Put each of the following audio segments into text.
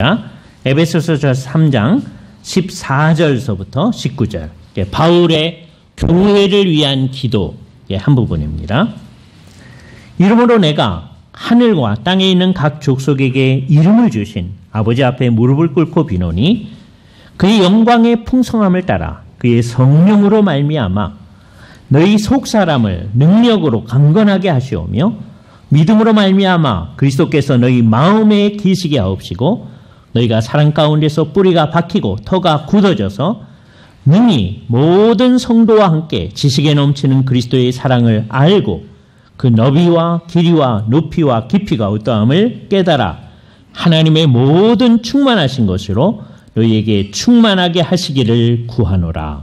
있습니다. 에베소서 3장 14절서부터 19절. 바울의 교회를 위한 기도의 한 부분입니다. 이러므로 내가 하늘과 땅에 있는 각 족속에게 이름을 주신 아버지 앞에 무릎을 꿇고 비노니 그의 영광의 풍성함을 따라 그의 성령으로 말미암아 너희 속사람을 능력으로 강건하게 하시오며 믿음으로 말미암아 그리스도께서 너희 마음에 계시게 하옵시고 너희가 사랑 가운데서 뿌리가 박히고 터가 굳어져서 능히 모든 성도와 함께 지식에 넘치는 그리스도의 사랑을 알고 그 너비와 길이와 높이와 깊이가 어떠함을 깨달아 하나님의 모든 충만하신 것으로 너희에게 충만하게 하시기를 구하노라.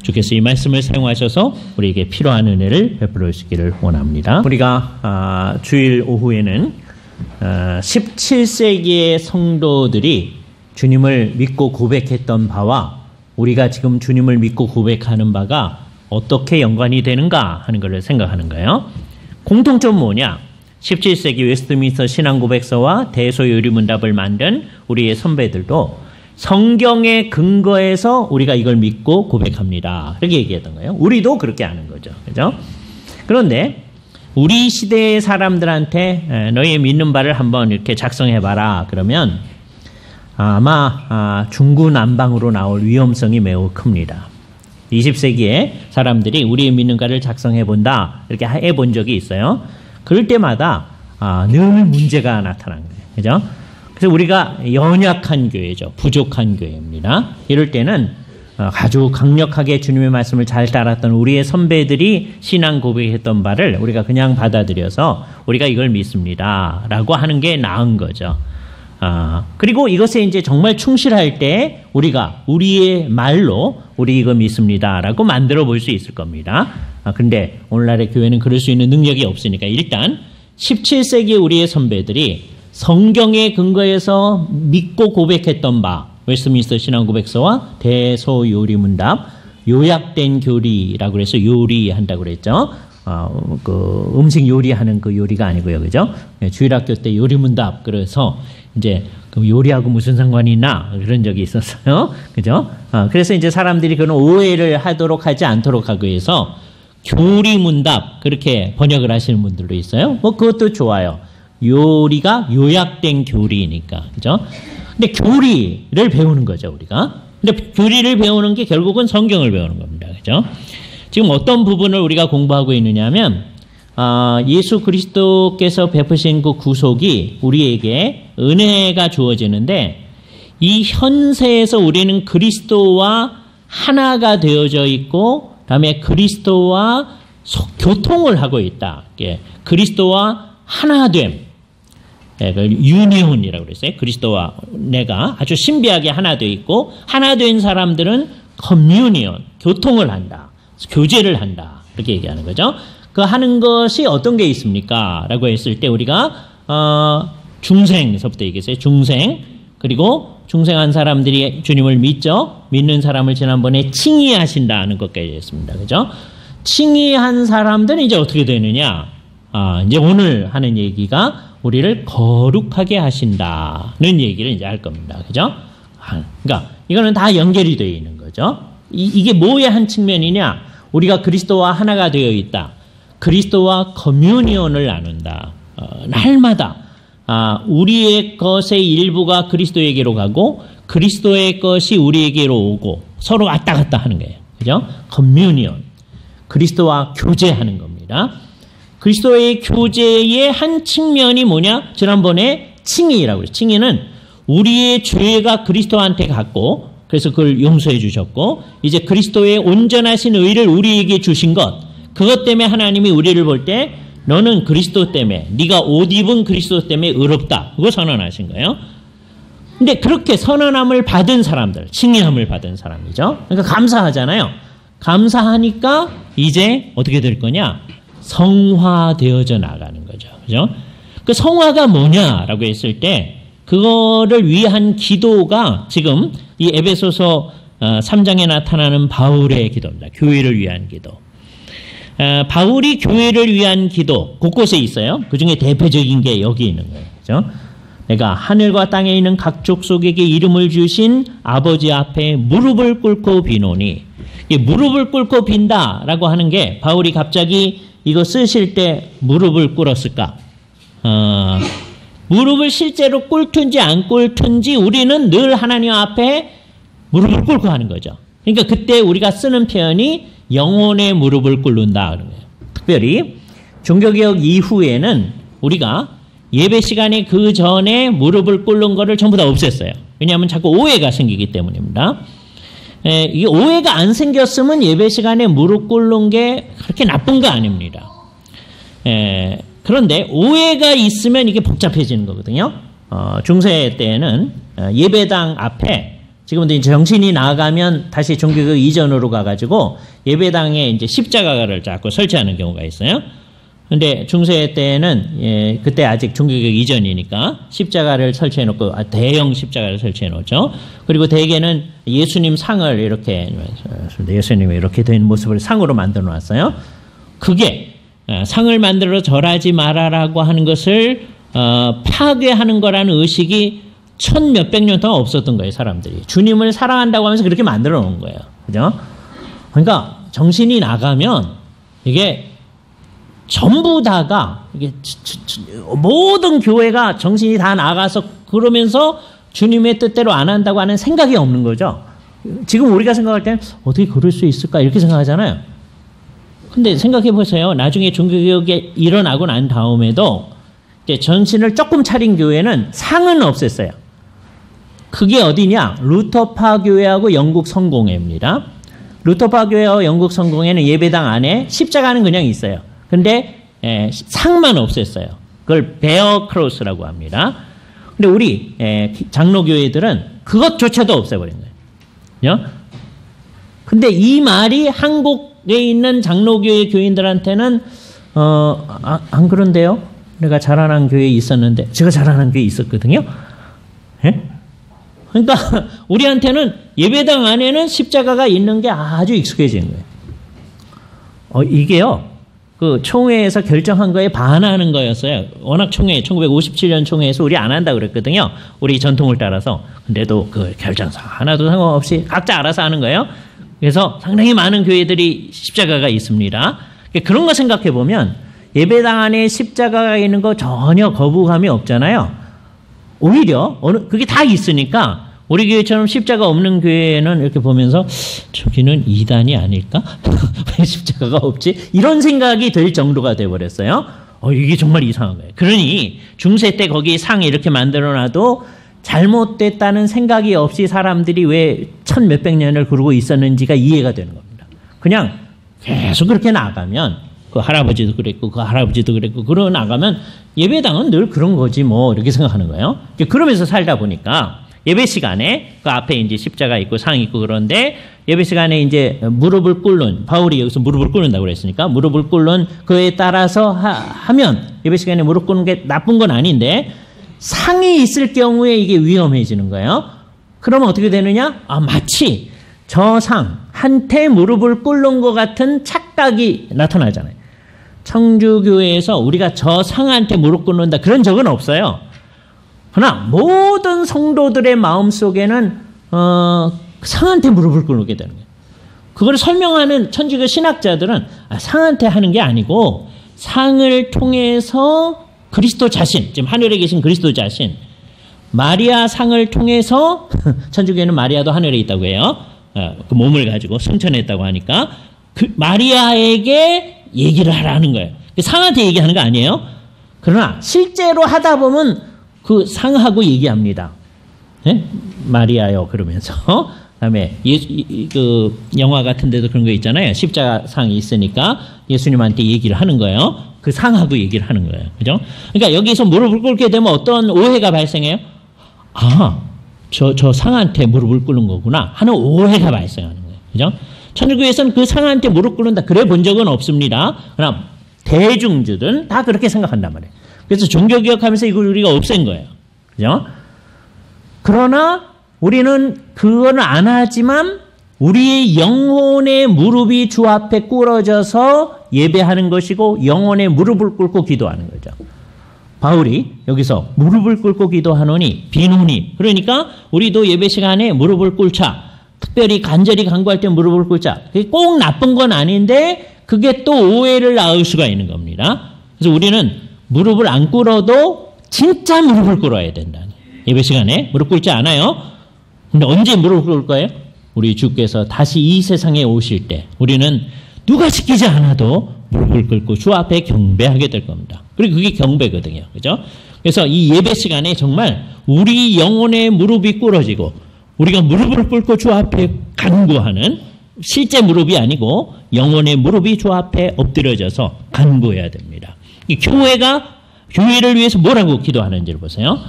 주께서 이 말씀을 사용하셔서 우리에게 필요한 은혜를 베풀어 주시기를 원합니다. 우리가 주일 오후에는 17세기의 성도들이 주님을 믿고 고백했던 바와 우리가 지금 주님을 믿고 고백하는 바가 어떻게 연관이 되는가 하는 것을 생각하는 거예요. 공통점 뭐냐? 17세기 웨스트민스터 신앙고백서와 대소요리문답을 만든 우리의 선배들도 성경의 근거에서 우리가 이걸 믿고 고백합니다. 이렇게 얘기했던 거예요. 우리도 그렇게 하는 거죠. 그죠? 그런데 우리 시대의 사람들한테 너희의 믿는 바를 한번 이렇게 작성해봐라. 그러면 아마 중구난방으로 나올 위험성이 매우 큽니다. 20세기에 사람들이 우리의 믿는 바를 작성해본다. 이렇게 해본 적이 있어요. 그럴 때마다 늘 문제가 나타난 거예요. 그죠? 그래서 우리가 연약한 교회죠. 부족한 교회입니다. 이럴 때는 아주 강력하게 주님의 말씀을 잘 따랐던 우리의 선배들이 신앙 고백했던 바를 우리가 그냥 받아들여서 우리가 이걸 믿습니다. 라고 하는 게 나은 거죠. 그리고 이것에 이제 정말 충실할 때 우리가 우리의 말로 우리 이거 믿습니다. 라고 만들어 볼 수 있을 겁니다. 근데 오늘날의 교회는 그럴 수 있는 능력이 없으니까 일단 17세기 우리의 선배들이 성경의 근거에서 믿고 고백했던 바, 웨스트민스터 신앙고백서와 대소요리문답, 요약된 교리라고 해서 요리한다고 그랬죠. 그 음식 요리하는 그 요리가 아니고요, 그죠? 주일학교 때 요리문답, 그래서 이제 그 요리하고 무슨 상관이 있나 그런 적이 있었어요, 그죠? 그래서 이제 사람들이 그런 오해를 하도록 하지 않도록 하기 위해서 교리문답 그렇게 번역을 하시는 분들도 있어요. 뭐 그것도 좋아요. 요리가 요약된 교리니까, 그죠? 근데 교리를 배우는 거죠, 우리가. 근데 교리를 배우는 게 결국은 성경을 배우는 겁니다, 그죠? 지금 어떤 부분을 우리가 공부하고 있느냐 하면, 예수 그리스도께서 베푸신 그 구속이 우리에게 은혜가 주어지는데, 이 현세에서 우리는 그리스도와 하나가 되어져 있고, 다음에 그리스도와 교통을 하고 있다. 그리스도와 하나됨. 유니온이라고 그랬어요. 그리스도와 내가 아주 신비하게 하나 되어 있고, 하나 된 사람들은 커뮤니온, 교통을 한다. 교제를 한다. 이렇게 얘기하는 거죠. 그 하는 것이 어떤 게 있습니까? 라고 했을 때 우리가 중생서부터 얘기했어요. 중생. 그리고 중생한 사람들이 주님을 믿죠. 믿는 사람을 지난번에 칭의하신다는 것까지 했습니다. 그죠? 칭의한 사람들은 이제 어떻게 되느냐? 이제 오늘 하는 얘기가 우리를 거룩하게 하신다는 얘기를 이제 할 겁니다. 그죠? 그러니까 이거는 다 연결이 되어 있는 거죠. 이게 뭐의 한 측면이냐? 우리가 그리스도와 하나가 되어 있다. 그리스도와 커뮤니온을 나눈다. 날마다 우리의 것의 일부가 그리스도에게로 가고 그리스도의 것이 우리에게로 오고 서로 왔다 갔다 하는 거예요. 그죠? 커뮤니온. 그리스도와 교제하는 겁니다. 그리스도의 교제의 한 측면이 뭐냐? 지난번에 칭의라고 했어요. 칭의는 우리의 죄가 그리스도한테 갔고 그래서 그걸 용서해 주셨고 이제 그리스도의 온전하신 의를 우리에게 주신 것 그것 때문에 하나님이 우리를 볼 때 너는 그리스도 때문에 네가 옷 입은 그리스도 때문에 의롭다. 그거 선언하신 거예요. 근데 그렇게 선언함을 받은 사람들, 칭의함을 받은 사람이죠. 그러니까 감사하잖아요. 감사하니까 이제 어떻게 될 거냐? 성화되어져 나가는 거죠. 그죠? 그 성화가 뭐냐라고 했을 때 그거를 위한 기도가 지금 이 에베소서 3장에 나타나는 바울의 기도입니다. 교회를 위한 기도. 바울이 교회를 위한 기도 곳곳에 있어요. 그 중에 대표적인 게 여기 있는 거예요. 그죠? 내가 하늘과 땅에 있는 각 족속에게 이름을 주신 아버지 앞에 무릎을 꿇고 비노니. 이 무릎을 꿇고 빈다라고 하는 게 바울이 갑자기 이거 쓰실 때 무릎을 꿇었을까? 무릎을 실제로 꿇든지 안 꿇든지 우리는 늘 하나님 앞에 무릎을 꿇고 하는 거죠. 그러니까 그때 우리가 쓰는 표현이 영혼의 무릎을 꿇는다 그런 거예요. 특별히 종교개혁 이후에는 우리가 예배 시간에 그 전에 무릎을 꿇는 거를 전부 다 없앴어요. 왜냐하면 자꾸 오해가 생기기 때문입니다. 이게 오해가 안 생겼으면 예배 시간에 무릎 꿇는 게 그렇게 나쁜 거 아닙니다. 그런데 오해가 있으면 이게 복잡해지는 거거든요. 중세 때는 예배당 앞에 지금도 이제 정신이 나가면 다시 종교개혁 이전으로 가가지고 예배당에 이제 십자가를 자꾸 설치하는 경우가 있어요. 근데 중세 때는 그때 아직 종교개혁 이전이니까 십자가를 설치해 놓고 대형 십자가를 설치해 놓죠. 그리고 대개는 예수님 상을 이렇게 예수님이 이렇게 된 모습을 상으로 만들어 놨어요. 그게 상을 만들어 절하지 말아라고 하는 것을 파괴하는 거라는 의식이 천 몇백 년 동안 없었던 거예요. 사람들이 주님을 사랑한다고 하면서 그렇게 만들어 놓은 거예요. 그죠? 그러니까 정신이 나가면 이게 전부 다가 이게 모든 교회가 정신이 다 나가서 그러면서 주님의 뜻대로 안 한다고 하는 생각이 없는 거죠. 지금 우리가 생각할 때는 어떻게 그럴 수 있을까 이렇게 생각하잖아요. 근데 생각해 보세요. 나중에 종교개혁이 일어나고 난 다음에도 이제 정신을 조금 차린 교회는 상은 없앴어요. 그게 어디냐? 루터파 교회하고 영국 성공회입니다. 루터파 교회와 영국 성공회는 예배당 안에 십자가는 그냥 있어요. 근데 상만 없앴어요. 그걸 베어 크로스라고 합니다. 근데 우리 장로교회들은 그것조차도 없애버린 거예요. 근데 이 말이 한국에 있는 장로교회 교인들한테는 안 그런데요? 내가 자라난 교회에 있었는데 제가 자라난 교회에 있었거든요. 그러니까 우리한테는 예배당 안에는 십자가가 있는 게 아주 익숙해진 거예요. 이게요. 그 총회에서 결정한 거에 반하는 거였어요. 워낙 총회 1957년 총회에서 우리 안 한다 그랬거든요. 우리 전통을 따라서. 근데도 그 결정사 하나도 상관없이 각자 알아서 하는 거예요. 그래서 상당히 많은 교회들이 십자가가 있습니다. 그런 거 생각해 보면 예배당 안에 십자가가 있는 거 전혀 거부감이 없잖아요. 오히려 그게 다 있으니까 우리 교회처럼 십자가 없는 교회는 이렇게 보면서 저기는 이단이 아닐까? 왜 십자가가 없지? 이런 생각이 들 정도가 돼버렸어요. 이게 정말 이상한 거예요. 그러니 중세 때 거기 상 이렇게 만들어놔도 잘못됐다는 생각이 없이 사람들이 왜 천 몇백 년을 그러고 있었는지가 이해가 되는 겁니다. 그냥 계속 그렇게 나가면 그 할아버지도 그랬고 그 할아버지도 그랬고 그러고 나가면 예배당은 늘 그런 거지 뭐 이렇게 생각하는 거예요. 그러면서 살다 보니까 예배 시간에 그 앞에 이제 십자가 있고 상 있고 그런데 예배 시간에 이제 무릎을 꿇는 바울이 여기서 무릎을 꿇는다고 그랬으니까 무릎을 꿇는 그에 따라서 하면 예배 시간에 무릎 꿇는 게 나쁜 건 아닌데 상이 있을 경우에 이게 위험해지는 거예요. 그러면 어떻게 되느냐? 마치 저 상한테 무릎을 꿇는 것 같은 착각이 나타나잖아요. 청주교회에서 우리가 저 상한테 무릎 꿇는다 그런 적은 없어요. 그러나 모든 성도들의 마음속에는 상한테 무릎을 꿇게 되는 거예요. 그걸 설명하는 천주교 신학자들은 상한테 하는 게 아니고 상을 통해서 그리스도 자신, 지금 하늘에 계신 그리스도 자신, 마리아 상을 통해서 천주교에는 마리아도 하늘에 있다고 해요. 그 몸을 가지고 승천했다고 하니까 그 마리아에게 얘기를 하라는 거예요. 상한테 얘기하는 거 아니에요. 그러나 실제로 하다 보면 그 상하고 얘기합니다. 네? 마리아요 그러면서 그다음에 그 영화 같은 데도 그런 거 있잖아요. 십자가 상이 있으니까 예수님한테 얘기를 하는 거예요. 그 상하고 얘기를 하는 거예요. 그죠? 그러니까 여기서 무릎을 꿇게 되면 어떤 오해가 발생해요? 저 상한테 무릎을 꿇는 거구나 하는 오해가 발생하는 거예요. 그죠? 천주교에서는 그 상한테 무릎 꿇는다 그래 본 적은 없습니다. 그러나 대중들은 다 그렇게 생각한단 말이에요. 그래서 종교개혁하면서 이걸 우리가 없앤 거예요. 그죠? 그러나 우리는 그건 안 하지만 우리의 영혼의 무릎이 주 앞에 꿇어져서 예배하는 것이고 영혼의 무릎을 꿇고 기도하는 거죠. 바울이 여기서 무릎을 꿇고 기도하노니 비노니, 그러니까 우리도 예배 시간에 무릎을 꿇자, 특별히 간절히 간구할 때 무릎을 꿇자. 그게 꼭 나쁜 건 아닌데 그게 또 오해를 낳을 수가 있는 겁니다. 그래서 우리는 무릎을 안 꿇어도 진짜 무릎을 꿇어야 된다. 예배 시간에 무릎 꿇지 않아요. 근데 언제 무릎을 꿇을 거예요? 우리 주께서 다시 이 세상에 오실 때 우리는 누가 시키지 않아도 무릎을 꿇고 주 앞에 경배하게 될 겁니다. 그리고 그게 경배거든요. 그죠? 그래서 이 예배 시간에 정말 우리 영혼의 무릎이 꿇어지고 우리가 무릎을 꿇고 주 앞에 간구하는, 실제 무릎이 아니고 영혼의 무릎이 주 앞에 엎드려져서 간구해야 됩니다. 이 교회를 위해서 뭐라고 기도하는지를 보세요.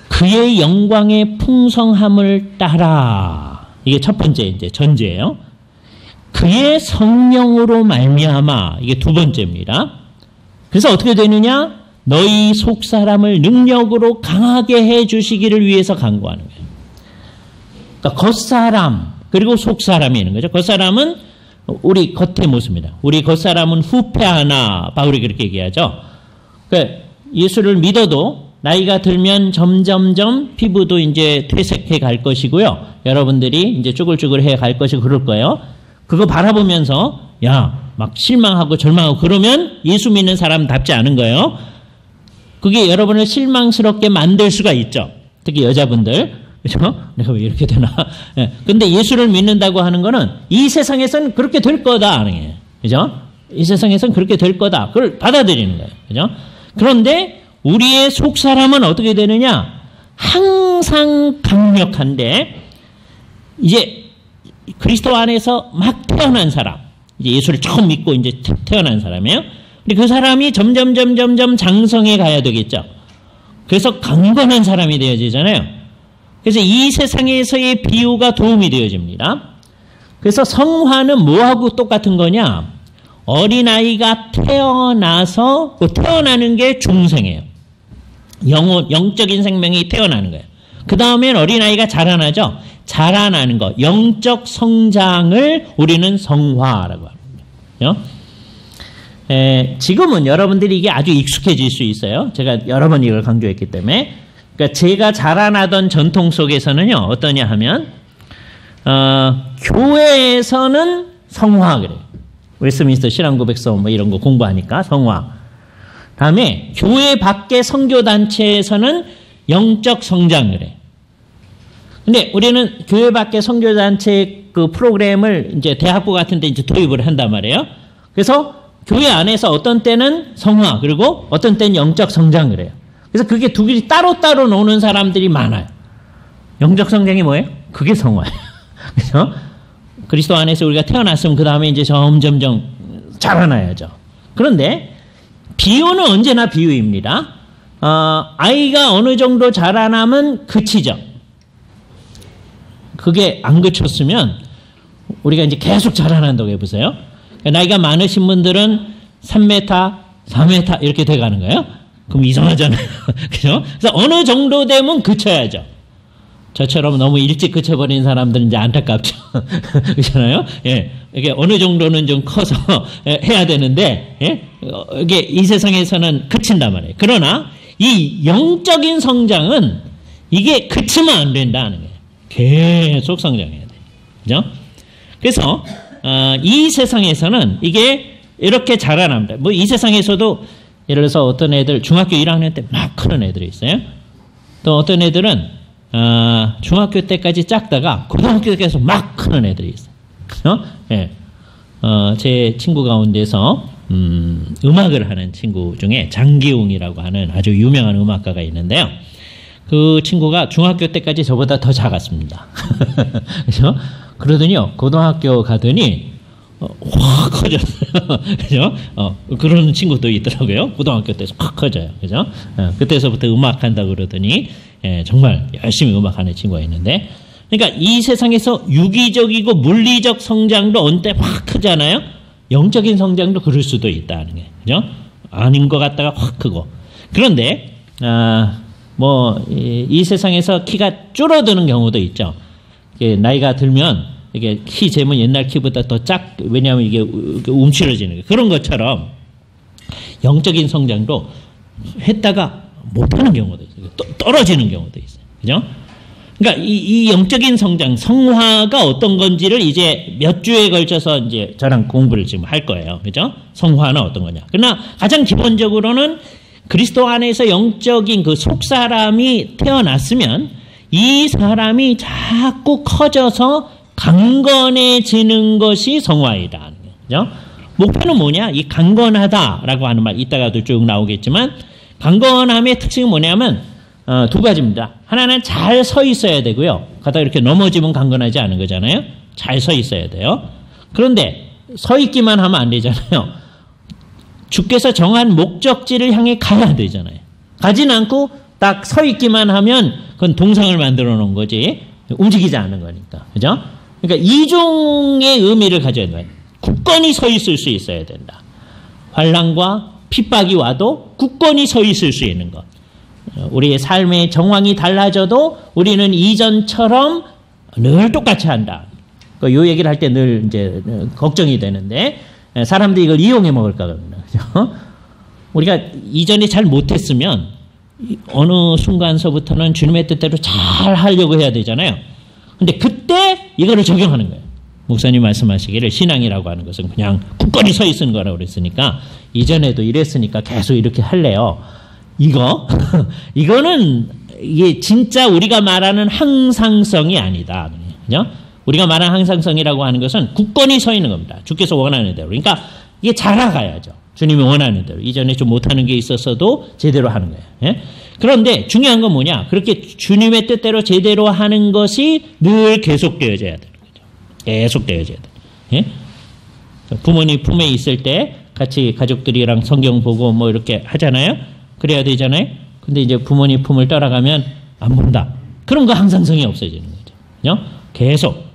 그의 영광의 풍성함을 따라. 이게 첫 번째 이제 전제예요. 그의 성령으로 말미암아. 이게 두 번째입니다. 그래서 어떻게 되느냐? 너희 속사람을 능력으로 강하게 해 주시기를 위해서 간구하는 거예요. 그러니까 겉사람 그리고 속사람이 있는 거죠. 겉사람은 우리 겉의 모습입니다. 우리 겉사람은 후패하나, 바울이 그렇게 얘기하죠. 그러니까 예수를 믿어도 나이가 들면 점점점 피부도 이제 퇴색해 갈 것이고요. 여러분들이 이제 쭈글쭈글해 갈 것이고 그럴 거예요. 그거 바라보면서 막 실망하고 절망하고 그러면 예수 믿는 사람답지 않은 거예요. 그게 여러분을 실망스럽게 만들 수가 있죠. 특히 여자분들. 그죠? 내가 왜 이렇게 되나. 근데 예수를 믿는다고 하는 거는 이 세상에서는 그렇게 될 거다. 그죠? 이 세상에서는 그렇게 될 거다. 그걸 받아들이는 거예요. 그죠? 그런데 우리의 속사람은 어떻게 되느냐? 항상 강력한데, 이제 그리스도 안에서 막 태어난 사람, 이제 예수를 처음 믿고 이제 태어난 사람이에요. 근데 그 사람이 점점 장성해 가야 되겠죠. 그래서 강건한 사람이 되어지잖아요. 그래서 이 세상에서의 비유가 도움이 되어집니다. 그래서 성화는 뭐하고 똑같은 거냐? 어린아이가 태어나서, 태어나는 게 중생이에요. 영적인 생명이 태어나는 거예요. 그 다음엔 어린아이가 자라나죠. 자라나는 거, 영적 성장을 우리는 성화라고 합니다. 지금은 여러분들이 이게 아주 익숙해질 수 있어요. 제가 여러 번 이걸 강조했기 때문에. 그러니까 제가 자라나던 전통 속에서는요, 어떠냐 하면, 교회에서는 성화 그래요. 웨스트민스터 신앙고백서 뭐 이런 거 공부하니까 성화. 다음에 교회 밖의 선교단체에서는 영적 성장을 해. 근데 우리는 교회 밖의 선교단체 그 프로그램을 이제 대학부 같은 데 이제 도입을 한단 말이에요. 그래서 교회 안에서 어떤 때는 성화, 그리고 어떤 때는 영적 성장을 해요. 그래서 그게 두 개를 따로따로 노는 사람들이 많아요. 영적 성장이 뭐예요? 그게 성화예요. 그래서 그리스도 안에서 우리가 태어났으면 그 다음에 이제 점점점 자라나야죠. 그런데 비유는 언제나 비유입니다. 아이가 어느 정도 자라나면 그치죠. 그게 안 그쳤으면 우리가 이제 계속 자라난다고 해보세요. 나이가 많으신 분들은 3m, 4m 이렇게 돼가는 거예요. 그럼 이상하잖아요. 그죠? 그래서 어느 정도 되면 그쳐야죠. 저처럼 너무 일찍 그쳐버린 사람들은 이제 안타깝죠. 그렇잖아요? 예. 이게 어느 정도는 좀 커서 해야 되는데, 예? 이게 이 세상에서는 그친단 말이에요. 그러나 이 영적인 성장은 이게 그치면 안 된다는 거예요. 계속 성장해야 돼요. 그죠? 그래서, 이 세상에서는 이게 이렇게 자라납니다. 뭐 이 세상에서도 예를 들어서 어떤 애들 중학교 1학년 때 막 크는 애들이 있어요. 또 어떤 애들은 중학교 때까지 작다가 고등학교 때까지 막 크는 애들이 있어요. 예. 제 친구 가운데서 음악을 하는 친구 중에 장기웅이라고 하는 아주 유명한 음악가가 있는데요. 그 친구가 중학교 때까지 저보다 더 작았습니다. 그죠? 그러더니요, 고등학교 가더니 확 커졌어요. 그죠? 그런 친구도 있더라고요. 고등학교 때서 확 커져요. 그죠? 그때서부터 음악한다고 그러더니, 정말 열심히 음악하는 친구가 있는데, 그러니까 이 세상에서 유기적이고 물리적 성장도 어느 때 확 크잖아요? 영적인 성장도 그럴 수도 있다는 게. 그죠? 아닌 것 같다가 확 크고. 그런데, 이 세상에서 키가 줄어드는 경우도 있죠. 나이가 들면, 이게 키 재면 옛날 키보다 더 왜냐하면 이게 움츠러지는 거예요. 그런 것처럼 영적인 성장도 했다가 못하는 경우도 있어요. 떨어지는 경우도 있어요. 그죠? 그러니까 이 영적인 성장, 성화가 어떤 건지를 이제 몇 주에 걸쳐서 이제 저랑 공부를 지금 할 거예요. 그죠? 성화는 어떤 거냐. 그러나 가장 기본적으로는 그리스도 안에서 영적인 그 속사람이 태어났으면 이 사람이 자꾸 커져서 강건해지는 것이 성화이다. 그죠? 목표는 뭐냐? 이 강건하다라고 하는 말 이따가도 쭉 나오겠지만 강건함의 특징은 뭐냐면 두 가지입니다. 하나는 잘 서 있어야 되고요. 가다가 이렇게 넘어지면 강건하지 않은 거잖아요. 잘 서 있어야 돼요. 그런데 서 있기만 하면 안 되잖아요. 주께서 정한 목적지를 향해 가야 되잖아요. 가지는 않고 딱 서 있기만 하면 그건 동상을 만들어 놓은 거지 움직이지 않는 거니까. 그죠? 그러니까 이중의 의미를 가져야 돼요. 굳건히 서 있을 수 있어야 된다. 환난과 핍박이 와도 굳건히 서 있을 수 있는 것. 우리의 삶의 정황이 달라져도 우리는 이전처럼 늘 똑같이 한다. 이 얘기를 할 때 늘 이제 걱정이 되는데 사람들이 이걸 이용해 먹을까 그럽니다. 그죠? 우리가 이전에 잘 못했으면 어느 순간서부터는 주님의 뜻대로 잘 하려고 해야 되잖아요. 근데 그때 이거를 적용하는 거예요. 목사님 말씀하시기를 신앙이라고 하는 것은 그냥 굳건히 서 있는 거라고 그랬으니까 이전에도 이랬으니까 계속 이렇게 할래요. 이거는 이게 진짜 우리가 말하는 항상성이 아니다. 그죠? 우리가 말하는 항상성이라고 하는 것은 굳건히 서 있는 겁니다. 주께서 원하는 대로. 그러니까 이게 자라가야죠. 주님이 원하는 대로. 이전에 좀 못하는 게 있었어도 제대로 하는 거예요. 예? 그런데 중요한 건 뭐냐? 그렇게 주님의 뜻대로 제대로 하는 것이 늘 계속되어져야 되는 거죠. 계속되어져야 돼요. 예? 부모님 품에 있을 때 같이 가족들이랑 성경 보고 뭐 이렇게 하잖아요. 그래야 되잖아요. 근데 이제 부모님 품을 떠나가면 안 본다. 그런 거 항상성이 없어지는 거죠. 그죠? 계속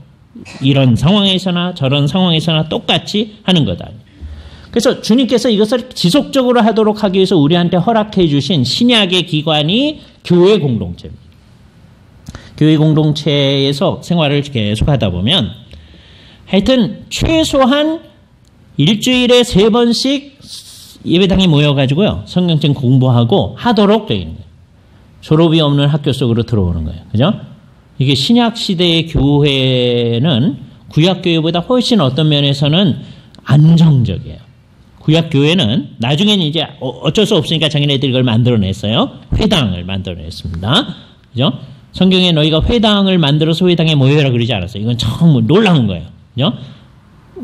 이런 상황에서나 저런 상황에서나 똑같이 하는 거다. 그래서 주님께서 이것을 지속적으로 하도록 하기 위해서 우리한테 허락해 주신 신약의 기관이 교회 공동체입니다. 교회 공동체에서 생활을 계속 하다 보면 하여튼 최소한 일주일에 3번씩 예배당에 모여가지고요. 성경책 공부하고 하도록 되어 있는 거예요. 졸업이 없는 학교 속으로 들어오는 거예요. 그죠? 이게 신약 시대의 교회는 구약 교회보다 훨씬 어떤 면에서는 안정적이에요. 구약 교회는 나중에는 이제 어쩔 수 없으니까 자기네들이 이걸 만들어냈어요. 회당을 만들어냈습니다. 그죠? 성경에 너희가 회당을 만들어서 회당에 모여라 그러지 않았어요. 이건 참 놀라운 거예요. 그죠?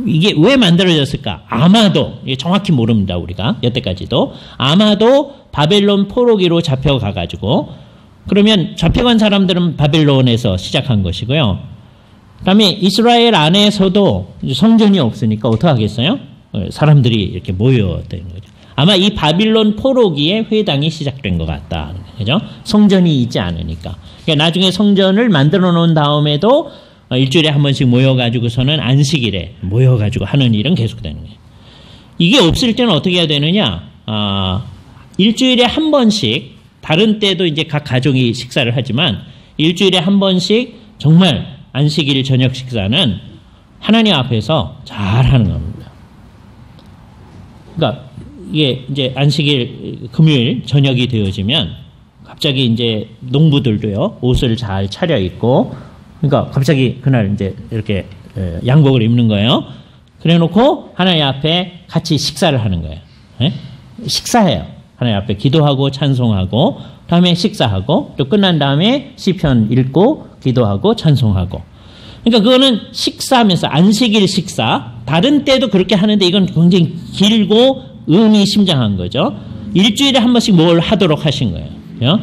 이게 왜 만들어졌을까? 아마도, 이게 정확히 모릅니다, 우리가. 여태까지도. 아마도 바벨론 포로기로 잡혀가가지고, 그러면 잡혀간 사람들은 바벨론에서 시작한 것이고요. 그 다음에 이스라엘 안에서도 성전이 없으니까 어떻게 하겠어요? 사람들이 이렇게 모여되는 거죠. 아마 이 바빌론 포로기에 회당이 시작된 것 같다. 그죠? 성전이 있지 않으니까. 그러니까 나중에 성전을 만들어 놓은 다음에도 일주일에 한 번씩 모여가지고서는 안식일에 모여가지고 하는 일은 계속되는 거예요. 이게 없을 때는 어떻게 해야 되느냐? 일주일에 한 번씩, 다른 때도 이제 각 가족이 식사를 하지만 일주일에 한 번씩 정말 안식일 저녁 식사는 하나님 앞에서 잘 하는 겁니다. 그러니까 이게 이제 안식일 금요일 저녁이 되어지면 갑자기 이제 농부들도요, 옷을 잘 차려입고, 그러니까 갑자기 그날 이제 이렇게 양복을 입는 거예요. 그래 놓고 하나님 앞에 같이 식사를 하는 거예요. 네? 식사해요. 하나님 앞에 기도하고 찬송하고, 다음에 식사하고, 또 끝난 다음에 시편 읽고, 기도하고, 찬송하고. 그러니까 그거는 식사하면서 안식일 식사, 다른 때도 그렇게 하는데 이건 굉장히 길고 의미심장한 거죠. 일주일에 한 번씩 뭘 하도록 하신 거예요.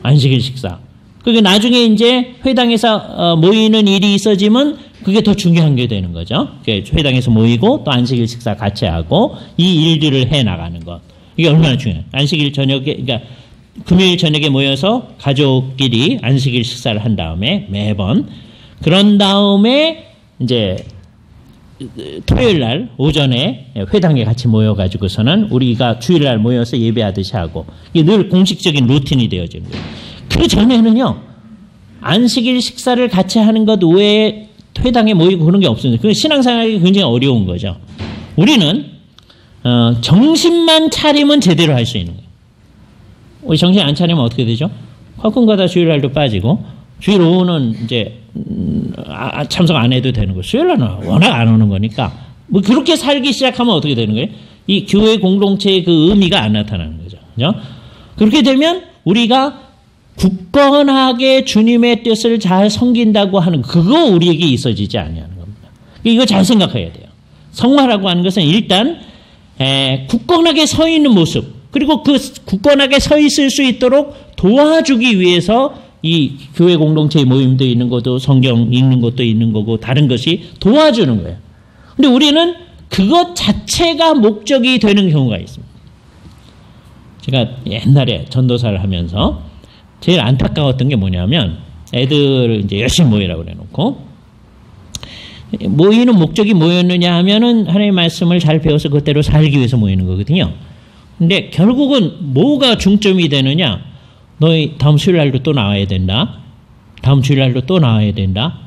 안식일 식사. 그게 나중에 이제 회당에서 모이는 일이 있어지면 그게 더 중요한 게 되는 거죠. 회당에서 모이고 또 안식일 식사 같이 하고 이 일들을 해 나가는 것. 이게 얼마나 중요해요. 안식일 저녁에, 그러니까 금요일 저녁에 모여서 가족끼리 안식일 식사를 한 다음에 매번, 그런 다음에 이제 토요일 날 오전에 회당에 같이 모여가지고서는 우리가 주일 날 모여서 예배하듯이 하고, 이게 늘 공식적인 루틴이 되어지는 거예요. 그 전에는요, 안식일 식사를 같이 하는 것 외에 회당에 모이고 그런 게 없습니다. 그 신앙생활이 굉장히 어려운 거죠. 우리는 정신만 차리면 제대로 할 수 있는 거예요. 우리 정신 안 차리면 어떻게 되죠? 가끔가다 주일날도 빠지고 주일 오후는 이제 참석 안 해도 되는 거예요. 수요일날은 워낙 안 오는 거니까 뭐 그렇게 살기 시작하면 어떻게 되는 거예요? 이 교회 공동체의 그 의미가 안 나타나는 거죠. 그죠? 그렇게 되면 우리가 굳건하게 주님의 뜻을 잘 섬긴다고 하는 그거 우리에게 있어지지 아니하는 겁니다. 이거 잘 생각해야 돼요. 성화라고 하는 것은 일단 굳건하게 서 있는 모습, 그리고 그 굳건하게 서 있을 수 있도록 도와주기 위해서 이 교회 공동체의 모임도 있는 것도 성경 읽는 것도 있는 거고 다른 것이 도와주는 거예요. 근데 우리는 그것 자체가 목적이 되는 경우가 있습니다. 제가 옛날에 전도사를 하면서 제일 안타까웠던 게 뭐냐면 애들을 이제 열심히 모이라고 해놓고 모이는 목적이 뭐였느냐 하면은 하나님의 말씀을 잘 배워서 그대로 살기 위해서 모이는 거거든요. 근데 결국은 뭐가 중점이 되느냐? 너희 다음 수요일날도 또 나와야 된다. 다음 주일날도 또 나와야 된다.